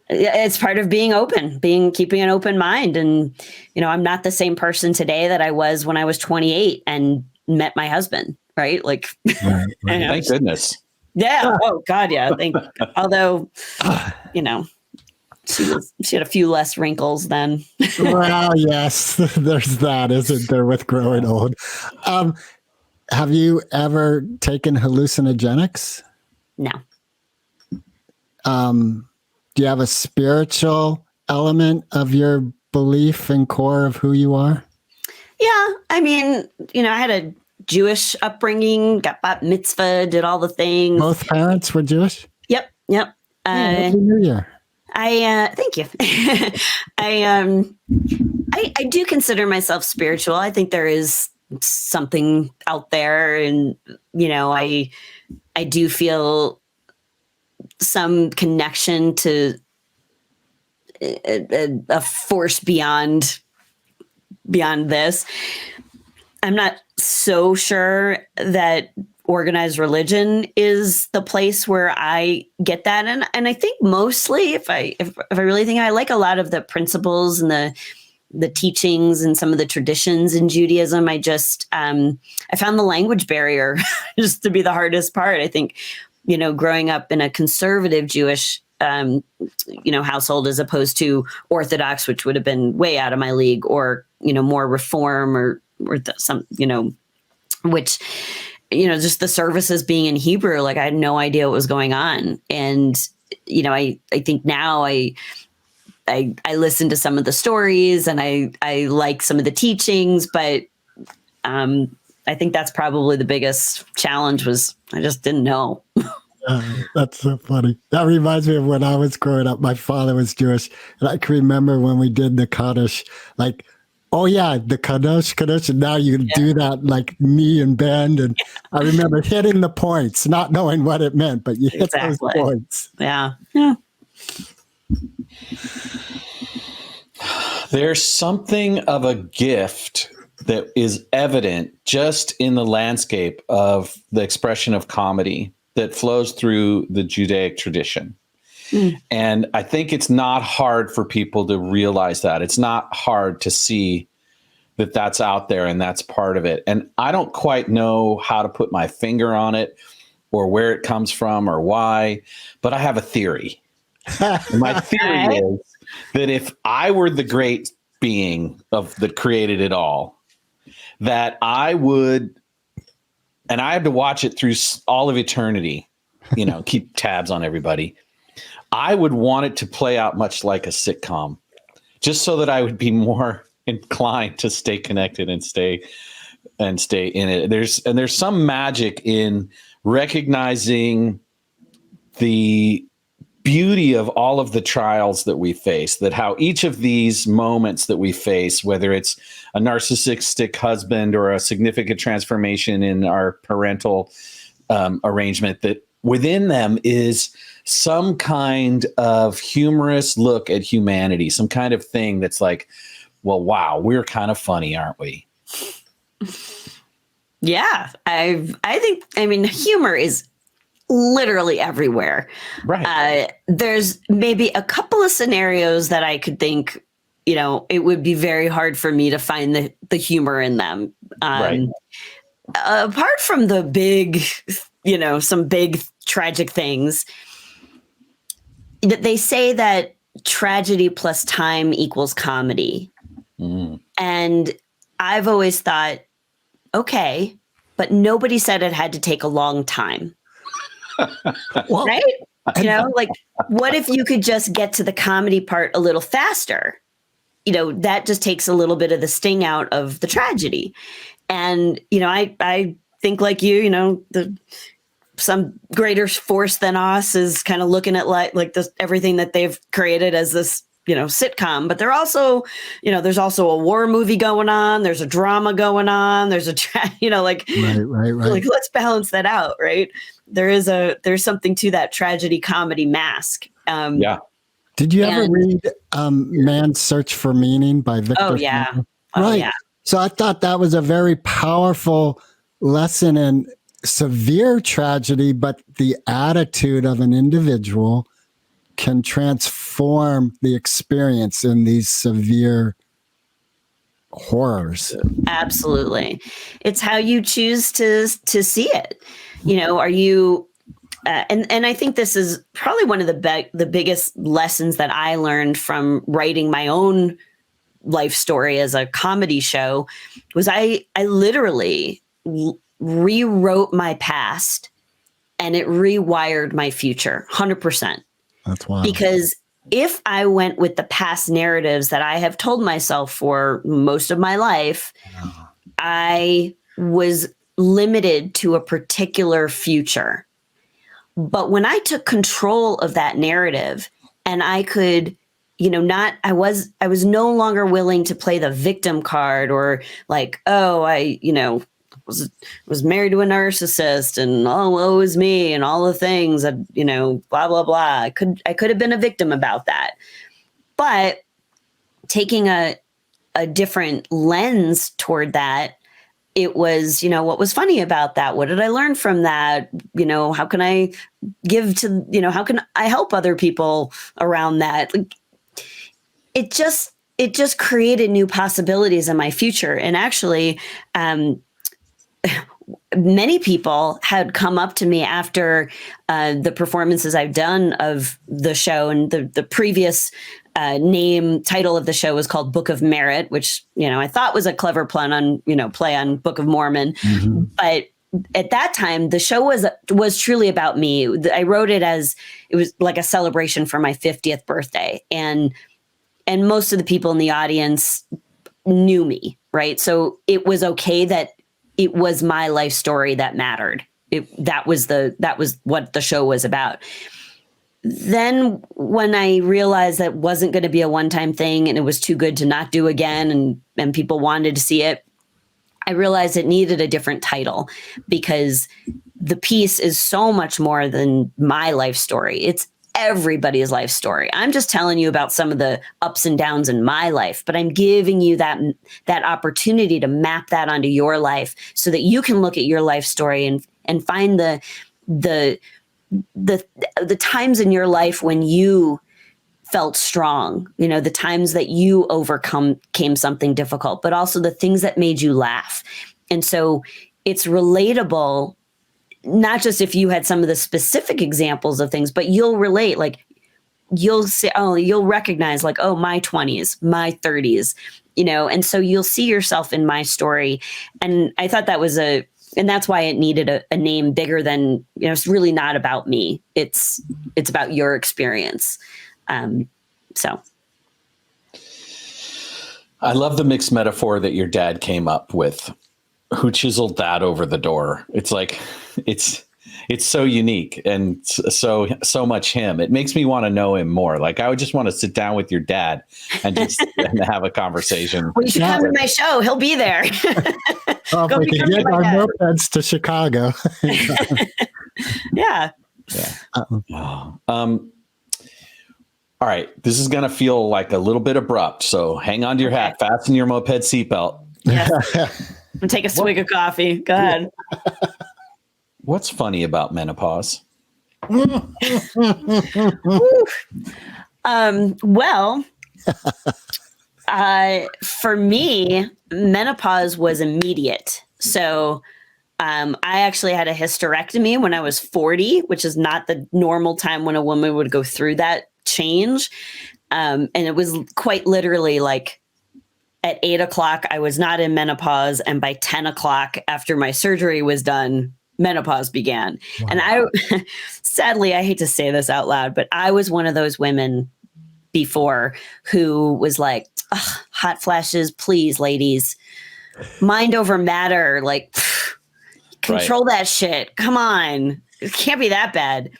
[SPEAKER 2] it's part of being open, keeping an open mind. And, I'm not the same person today that I was when I was 28 and met my husband, right? Like,
[SPEAKER 7] Thank goodness.
[SPEAKER 2] Yeah. Oh God. Yeah. Although, she had a few less wrinkles then.
[SPEAKER 1] Well, yes, there's that, isn't there, with growing old. Have you ever taken hallucinogenics?
[SPEAKER 2] No.
[SPEAKER 1] Do you have a spiritual element of your belief and core of who you are?
[SPEAKER 2] Yeah. I mean, I had a Jewish upbringing, got bat mitzvah, did all the things.
[SPEAKER 1] Both parents were Jewish?
[SPEAKER 2] Yep.
[SPEAKER 1] Happy New Year.
[SPEAKER 2] Thank you. I do consider myself spiritual. I think there is something out there, and I do feel some connection to a force beyond this. I'm not so sure that organized religion is the place where I get that. And I think mostly if I really think, I like a lot of the principles and the teachings and some of the traditions in Judaism. I just, I found the language barrier just to be the hardest part. I think, growing up in a conservative Jewish, household as opposed to Orthodox, which would have been way out of my league, or, more Reform or some, which, just the services being in Hebrew, like I had no idea what was going on. And, I think now I listen to some of the stories and I like some of the teachings, but I think that's probably the biggest challenge was I just didn't know.
[SPEAKER 1] That's so funny. That reminds me of when I was growing up. My father was Jewish, and I can remember when we did the Kaddish, like, oh yeah, the Kaddish, and now you can do that like knee and bend. And I remember hitting the points, not knowing what it meant, but you hit those points.
[SPEAKER 2] Yeah.
[SPEAKER 7] There's something of a gift that is evident just in the landscape of the expression of comedy that flows through the Judaic tradition. And I think it's not hard for people to realize that. It's not hard to see that that's out there and that's part of it. And I don't quite know how to put my finger on it or where it comes from or why, but I have a theory. And my theory is that if I were the great being that created it all, that I would, and I had to watch it through all of eternity, keep tabs on everybody. I would want it to play out much like a sitcom, just so that I would be more inclined to stay connected and stay in it. There's some magic in recognizing the beauty of all of the trials that we face, that how each of these moments that we face, whether it's a narcissistic husband or a significant transformation in our parental arrangement, that within them is some kind of humorous look at humanity, some kind of thing that's like, well, wow, we're kind of funny, aren't we?
[SPEAKER 2] Yeah, I mean, humor is literally everywhere.
[SPEAKER 7] Right.
[SPEAKER 2] There's maybe a couple of scenarios that I could think, it would be very hard for me to find the humor in them.
[SPEAKER 7] Right.
[SPEAKER 2] Apart from the big, some big tragic things, that they say that tragedy plus time equals comedy. And I've always thought, okay, but nobody said it had to take a long time.
[SPEAKER 1] Well,
[SPEAKER 2] right? Like, what if you could just get to the comedy part a little faster? That just takes a little bit of the sting out of the tragedy. And, I think like some greater force than us is kind of looking at like this, everything that they've created as this sitcom, but they're also, there's also a war movie going on. There's a drama going on. There's a,
[SPEAKER 1] Right.
[SPEAKER 2] like, let's balance that out. Right. There's something to that tragedy comedy mask.
[SPEAKER 7] Yeah.
[SPEAKER 1] Did you ever read Man's Search for Meaning by Victor?
[SPEAKER 2] Oh, yeah.
[SPEAKER 1] Frankl?
[SPEAKER 2] Oh,
[SPEAKER 1] Right.
[SPEAKER 2] yeah.
[SPEAKER 1] So I thought that was a very powerful lesson in severe tragedy, but the attitude of an individual can transform the experience in these severe horrors.
[SPEAKER 2] Absolutely. It's how you choose to see it. Are you, and I think this is probably one of the biggest lessons that I learned from writing my own life story as a comedy show was I literally rewrote my past and it rewired my future 100%.
[SPEAKER 1] That's wild.
[SPEAKER 2] Because if I went with the past narratives that I have told myself for most of my life, I was limited to a particular future. But when I took control of that narrative and I could, I was no longer willing to play the victim card or like, oh, I, was married to a narcissist and woe is me and all the things that, blah, blah, blah. I could have been a victim about that. But taking a different lens toward that, it was, what was funny about that? What did I learn from that? How can I give to, how can I help other people around that? Like, it just created new possibilities in my future. And actually, many people had come up to me after the performances I've done of the show, and the previous title of the show was called Book of Merit, which, I thought was a clever play on Book of Mormon. Mm-hmm. But at that time, the show was truly about me. I wrote it as it was like a celebration for my 50th birthday. And most of the people in the audience knew me, right? So it was okay that it was my life story that mattered. That was what the show was about. Then when I realized that wasn't going to be a one-time thing and it was too good to not do again, and people wanted to see it, I realized it needed a different title because the piece is so much more than my life story. It's everybody's life story. I'm just telling you about some of the ups and downs in my life, but I'm giving you that opportunity to map that onto your life so that you can look at your life story and find the times in your life when you felt strong, the times that you overcame something difficult, but also the things that made you laugh. And so it's relatable, not just if you had some of the specific examples of things, but you'll relate, like you'll say, you'll recognize like, my 20s, my 30s, and so you'll see yourself in my story. And I thought that was and that's why it needed a name bigger than, it's really not about me. It's about your experience. So.
[SPEAKER 7] I love the mixed metaphor that your dad came up with. Who chiseled that over the door? It's like, it's so unique and so much him. It makes me want to know him more. Like I would just want to sit down with your dad and just and have a a conversation.
[SPEAKER 2] Well, you should come to my show. He'll be there.
[SPEAKER 1] Oh, we can get our mopeds to Chicago.
[SPEAKER 2] Yeah.
[SPEAKER 7] All right. This is going to feel like a little bit abrupt. So hang on to your hat, fasten your moped seatbelt.
[SPEAKER 2] Yes. And take a swig of coffee. Go ahead.
[SPEAKER 7] What's funny about menopause?
[SPEAKER 2] Well, for me, menopause was immediate. So I actually had a hysterectomy when I was 40, which is not the normal time when a woman would go through that change. And it was quite literally like at 8 o'clock, I was not in menopause. And by 10 o'clock after my surgery was done, menopause began. Wow. And sadly, I hate to say this out loud, but I was one of those women before who was like, hot flashes, please, ladies, mind over matter. Like, control that shit. Come on. It can't be that bad.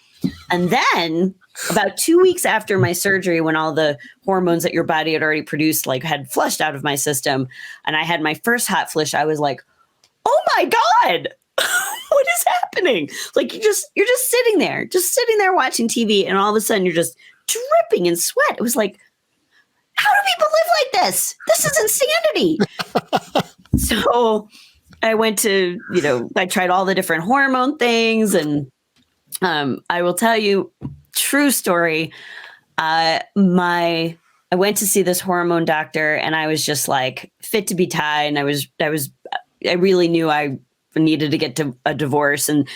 [SPEAKER 2] And then about 2 weeks after my surgery, when all the hormones that your body had already produced, like had flushed out of my system, and I had my first hot flush, I was like, oh my God, what is happening? Like you're just sitting there watching TV, and all of a sudden you're just dripping in sweat. It was like, how do people live like this? This is insanity. So I went to, I tried all the different hormone things, and I will tell you, true story. I went to see this hormone doctor, and I was just like fit to be tied. And I really knew I needed to get to a divorce. And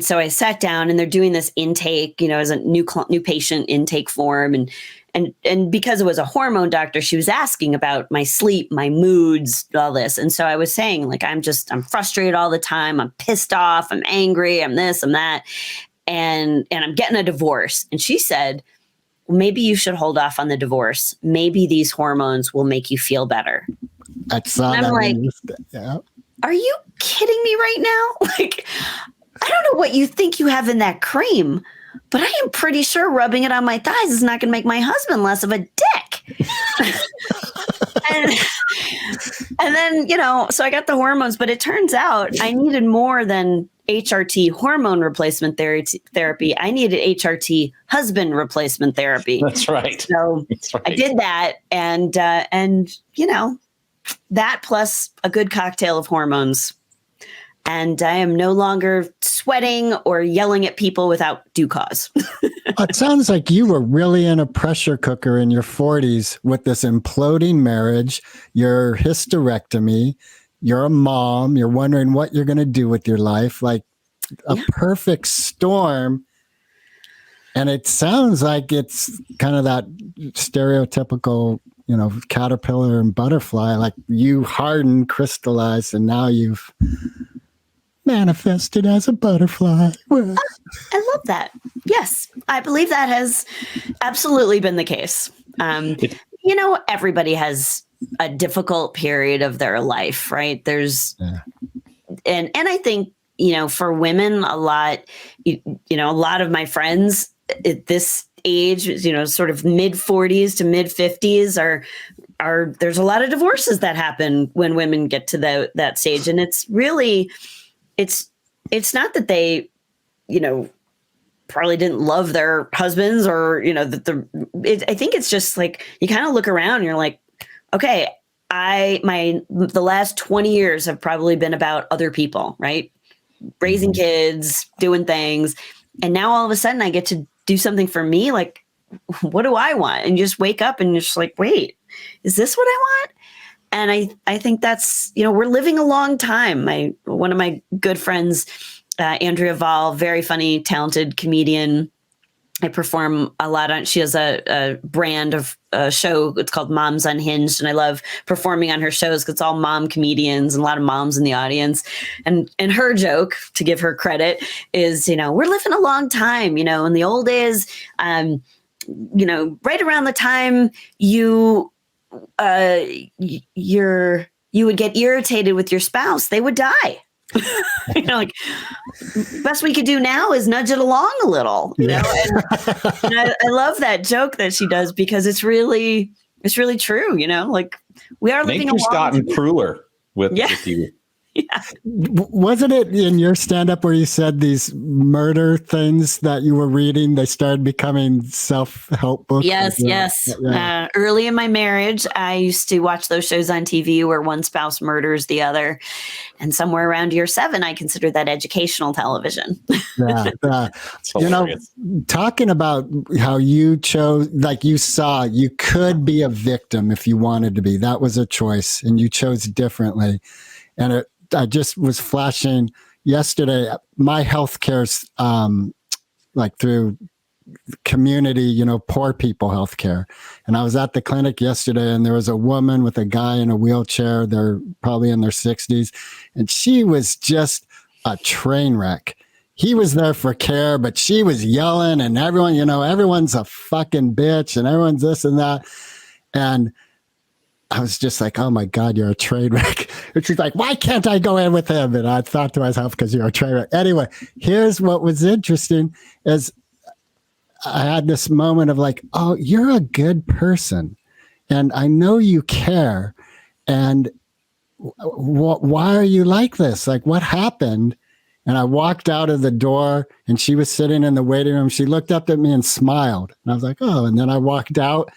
[SPEAKER 2] so I sat down, and they're doing this intake, as a new patient intake form. And because it was a hormone doctor, she was asking about my sleep, my moods, all this. And so I was saying, like, I'm frustrated all the time. I'm pissed off. I'm angry. I'm this, I'm that. And I'm getting a divorce. And she said, well, maybe you should hold off on the divorce. Maybe these hormones will make you feel better.
[SPEAKER 1] I saw
[SPEAKER 2] and I'm
[SPEAKER 1] that.
[SPEAKER 2] like,
[SPEAKER 1] yeah.
[SPEAKER 2] Are you kidding me right now? Like, I don't know what you think you have in that cream, but I am pretty sure rubbing it on my thighs is not going to make my husband less of a dick. and then, so I got the hormones, but it turns out I needed more than HRT, hormone replacement therapy. I needed HRT, husband replacement therapy.
[SPEAKER 7] That's right.
[SPEAKER 2] So
[SPEAKER 7] That's right.
[SPEAKER 2] I did that, and that plus a good cocktail of hormones. And I am no longer sweating or yelling at people without due cause.
[SPEAKER 1] It sounds like you were really in a pressure cooker in your 40s with this imploding marriage, your hysterectomy, you're a mom, you're wondering what you're going to do with your life, like a perfect storm. And it sounds like it's kind of that stereotypical, caterpillar and butterfly, like you hardened, crystallized, and now you've manifested as a butterfly.
[SPEAKER 2] I love that. Yes, I believe that has absolutely been the case. Everybody has a difficult period of their life, right? And I think, for women, a lot of my friends at this age, sort of mid 40s to mid 50s are there's a lot of divorces that happen when women get to that stage. And it's really, it's not that they, probably didn't love their husbands or, I think it's just like, you kind of look around and you're like, okay, the last 20 years have probably been about other people, right? Raising kids, doing things. And now all of a sudden I get to do something for me. Like, what do I want? And you just wake up and you're just like, wait, is this what I want? And I think that's, we're living a long time. One of my good friends, Andrea Vall, very funny, talented comedian. I perform a lot on, she has a brand of a show. It's called Moms Unhinged. And I love performing on her shows because it's all mom comedians and a lot of moms in the audience. And her joke, to give her credit, is, we're living a long time, in the old days, right around the time you would get irritated with your spouse, they would die. Like best we could do now is nudge it along a little, and I love that joke that she does because it's really true. Like we are living.
[SPEAKER 7] Nature's gotten crueler with you.
[SPEAKER 2] Yeah.
[SPEAKER 1] Wasn't it in your stand-up where you said these murder things that you were reading, they started becoming self-help books?
[SPEAKER 2] Yes. Yeah. Early in my marriage, I used to watch those shows on TV where one spouse murders the other. And somewhere around year 7, I consider that educational television.
[SPEAKER 1] Talking about how you chose, like you saw, you could be a victim if you wanted to be. That was a choice, and you chose differently. And I just was flashing yesterday. My healthcare's like through community, poor people healthcare. And I was at the clinic yesterday, and there was a woman with a guy in a wheelchair. They're probably in their 60s, and she was just a train wreck. He was there for care, but she was yelling, and everyone, everyone's a fucking bitch, and everyone's this and that. And I was just like, oh my God, you're a train wreck. And she's like, why can't I go in with him? And I thought to myself, because you're a train wreck. Anyway, here's what was interesting is I had this moment of like, oh, you're a good person, and I know you care, and why are you like this? Like, what happened? And I walked out of the door, and she was sitting in the waiting room. She looked up at me and smiled, and I was like, oh. And then I walked out,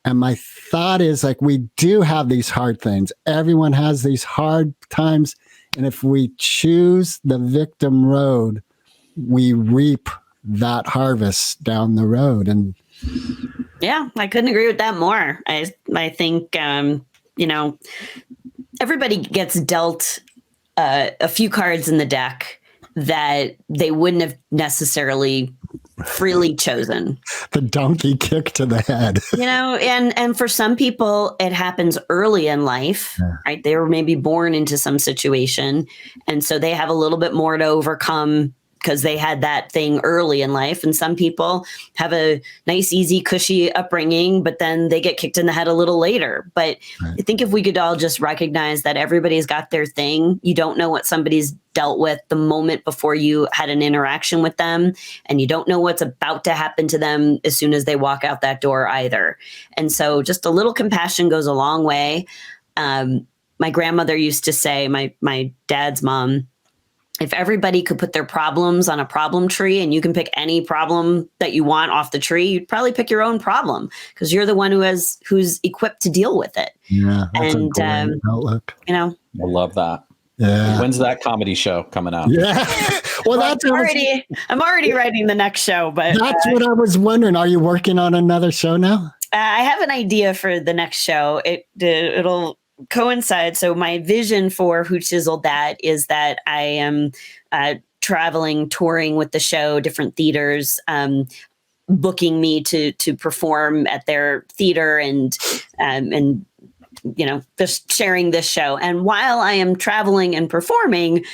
[SPEAKER 1] and my thought is like, we do have these hard things. Everyone has these hard times, and if we choose the victim road, we reap that harvest down the road. And
[SPEAKER 2] yeah, I couldn't agree with that more. I think everybody gets dealt a few cards in the deck that they wouldn't have necessarily freely chosen.
[SPEAKER 1] The donkey kick to the head.
[SPEAKER 2] And for some people it happens early in life, right? They were maybe born into some situation, and so they have a little bit more to overcome because they had that thing early in life. And some people have a nice, easy, cushy upbringing, but then they get kicked in the head a little later. But I think if we could all just recognize that everybody's got their thing, you don't know what somebody's dealt with the moment before you had an interaction with them, and you don't know what's about to happen to them as soon as they walk out that door either. And so just a little compassion goes a long way. My grandmother used to say, my dad's mom, if everybody could put their problems on a problem tree and you can pick any problem that you want off the tree, you'd probably pick your own problem because you're the one who's equipped to deal with it.
[SPEAKER 1] Yeah, that's a great outlook.
[SPEAKER 7] I love that.
[SPEAKER 1] Yeah.
[SPEAKER 7] When's that comedy show coming out?
[SPEAKER 1] Yeah. Well,
[SPEAKER 2] I'm already writing the next show, but
[SPEAKER 1] that's what I was wondering. Are you working on another show now?
[SPEAKER 2] I have an idea for the next show. It'll coincide. So my vision for Who Chiseled That is that I am traveling, touring with the show, different theaters, booking me to perform at their theater and just sharing this show. And while I am traveling and performing,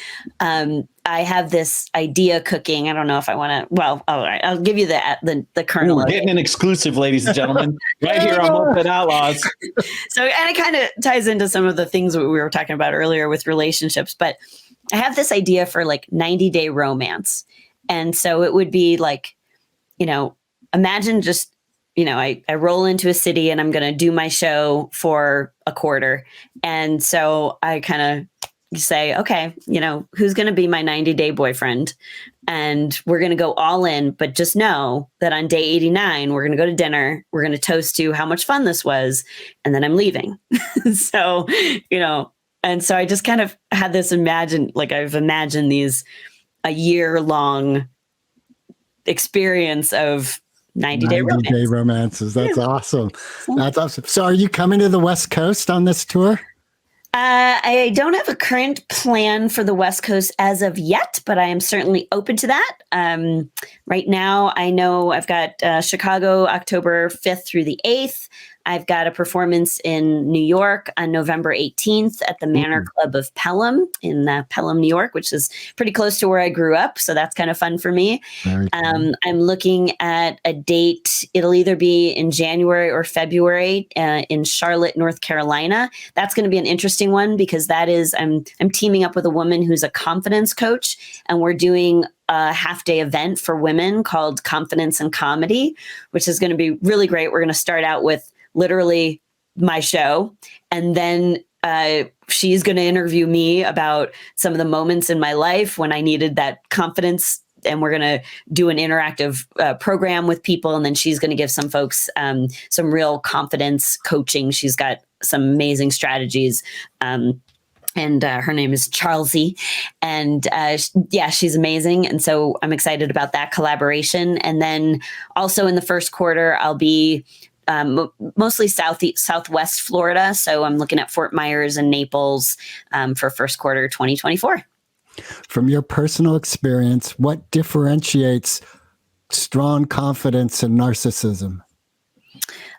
[SPEAKER 2] I have this idea cooking. I don't know if I want to. Well, all right, I'll give you the kernel.
[SPEAKER 7] We're getting an exclusive, ladies and gentlemen, right here on Moped Outlaws.
[SPEAKER 2] So, and it kind of ties into some of the things that we were talking about earlier with relationships. But I have this idea for like 90-day romance, and so it would be like, imagine just. I roll into a city and I'm going to do my show for a quarter. And so I kind of say, okay, who's going to be my 90-day boyfriend? And we're going to go all in, but just know that on day 89, we're going to go to dinner. We're going to toast to how much fun this was. And then I'm leaving. So, and so I just kind of had this I've imagined these a year-long experience of 90-day
[SPEAKER 1] romances. That's awesome. That's awesome. So are you coming to the West Coast on this tour?
[SPEAKER 2] I don't have a current plan for the West Coast as of yet, but I am certainly open to that. Right now, I know I've got Chicago, October 5th through the 8th. I've got a performance in New York on November 18th at the Manor Club of Pelham in Pelham, New York, which is pretty close to where I grew up. So that's kind of fun for me. I'm looking at a date. It'll either be in January or February in Charlotte, North Carolina. That's going to be an interesting one because I'm teaming up with a woman who's a confidence coach, and we're doing a half-day event for women called Confidence and Comedy, which is going to be really great. We're going to start out with literally my show, and then she's going to interview me about some of the moments in my life when I needed that confidence, and we're going to do an interactive program with people, and then she's going to give some folks some real confidence coaching. She's got some amazing strategies. And her name is Charlesy. And she's amazing. And so I'm excited about that collaboration. And then also in the first quarter, I'll be mostly Southwest Florida. So I'm looking at Fort Myers and Naples for first quarter 2024.
[SPEAKER 1] From your personal experience, what differentiates strong confidence and narcissism?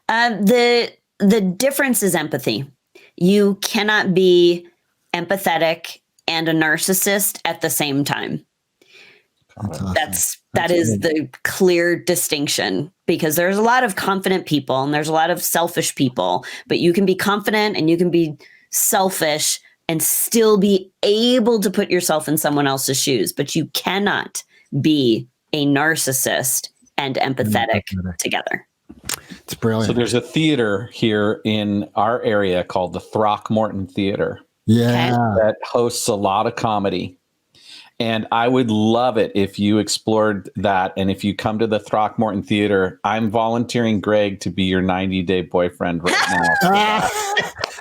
[SPEAKER 2] The difference is empathy. You cannot be empathetic and a narcissist at the same time.
[SPEAKER 1] That's awesome.
[SPEAKER 2] That is the clear distinction, because there's a lot of confident people and there's a lot of selfish people, but you can be confident and you can be selfish and still be able to put yourself in someone else's shoes, but you cannot be a narcissist and empathetic together.
[SPEAKER 1] It's brilliant.
[SPEAKER 7] So there's a theater here in our area called the Throckmorton Theater that hosts a lot of comedy. And I would love it if you explored that. And if you come to the Throckmorton Theater, I'm volunteering Greg to be your 90-day boyfriend right now.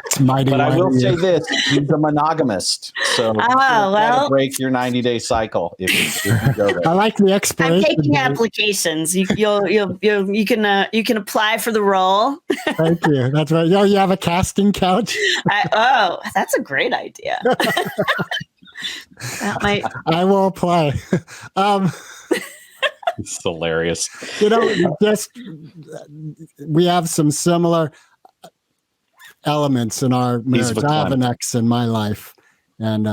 [SPEAKER 1] It's mighty.
[SPEAKER 7] But I will say this: he's a monogamist, so to break your 90-day cycle if you go there.
[SPEAKER 1] I like the expiration.
[SPEAKER 2] I'm taking
[SPEAKER 1] date.
[SPEAKER 2] applications. You can apply for the role.
[SPEAKER 1] Thank you. That's right. You have a casting couch.
[SPEAKER 2] That's a great idea.
[SPEAKER 1] I will apply.
[SPEAKER 7] It's hilarious.
[SPEAKER 1] We have some similar elements in our marriage. I have an ex in my life, and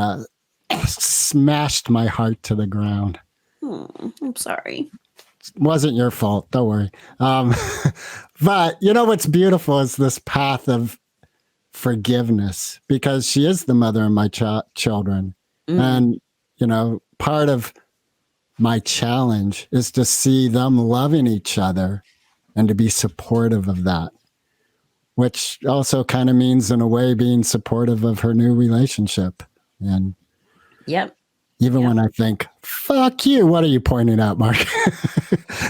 [SPEAKER 1] smashed my heart to the ground.
[SPEAKER 2] I'm sorry.
[SPEAKER 1] It wasn't your fault. Don't worry. But what's beautiful is this path of forgiveness, because she is the mother of my children. And, part of my challenge is to see them loving each other and to be supportive of that, which also kind of means, in a way, being supportive of her new relationship. And even when I think, fuck you, what are you pointing at, Mark?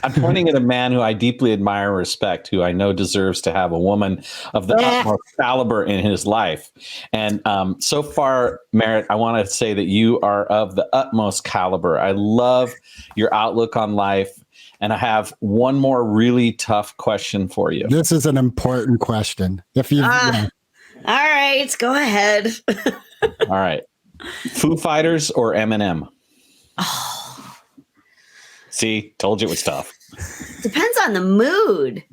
[SPEAKER 7] I'm pointing at a man who I deeply admire and respect, who I know deserves to have a woman of the utmost caliber in his life. And so far, Merritt, I want to say that you are of the utmost caliber. I love your outlook on life. And I have one more really tough question for you.
[SPEAKER 1] This is an important question. If you,
[SPEAKER 2] all right, go ahead.
[SPEAKER 7] All right. Foo Fighters or Eminem?
[SPEAKER 2] Oh.
[SPEAKER 7] See, told you it was tough.
[SPEAKER 2] Depends on the mood.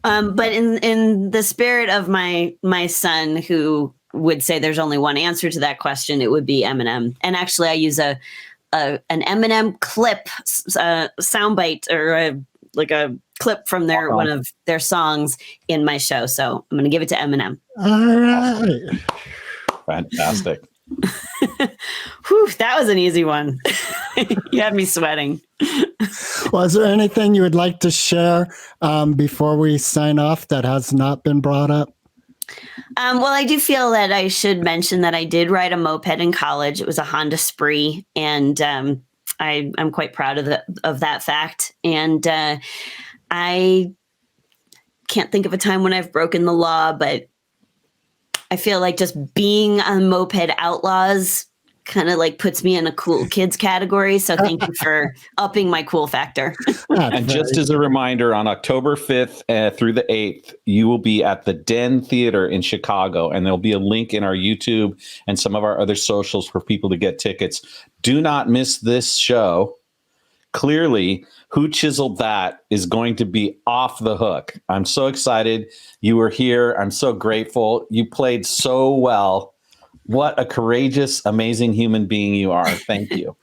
[SPEAKER 2] But in the spirit of my son, who would say there's only one answer to that question, it would be Eminem. And actually, I use an Eminem clip, soundbite, or a clip from one of their songs in my show. So I'm going to give it to Eminem.
[SPEAKER 1] all right.
[SPEAKER 7] Fantastic.
[SPEAKER 2] Whew, that was an easy one. You had me sweating.
[SPEAKER 1] Well, is there anything you would like to share before we sign off that has not been brought up?
[SPEAKER 2] Well, I do feel that I should mention that I did ride a moped in college. It was a Honda Spree, and I'm quite proud of that fact. And I can't think of a time when I've broken the law, but I feel like just being on Moped Outlaws kind of like puts me in a cool kids category. So thank you for upping my cool factor.
[SPEAKER 7] And just as a reminder, on October 5th through the 8th, you will be at the Den Theater in Chicago, and there'll be a link in our YouTube and some of our other socials for people to get tickets. Do not miss this show. Clearly, Who Chiseled That is going to be off the hook. I'm so excited you were here. I'm so grateful. You played so well. What a courageous, amazing human being you are. Thank you.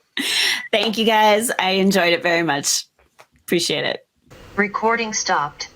[SPEAKER 2] Thank you, guys. I enjoyed it very much. Appreciate it.
[SPEAKER 8] Recording stopped.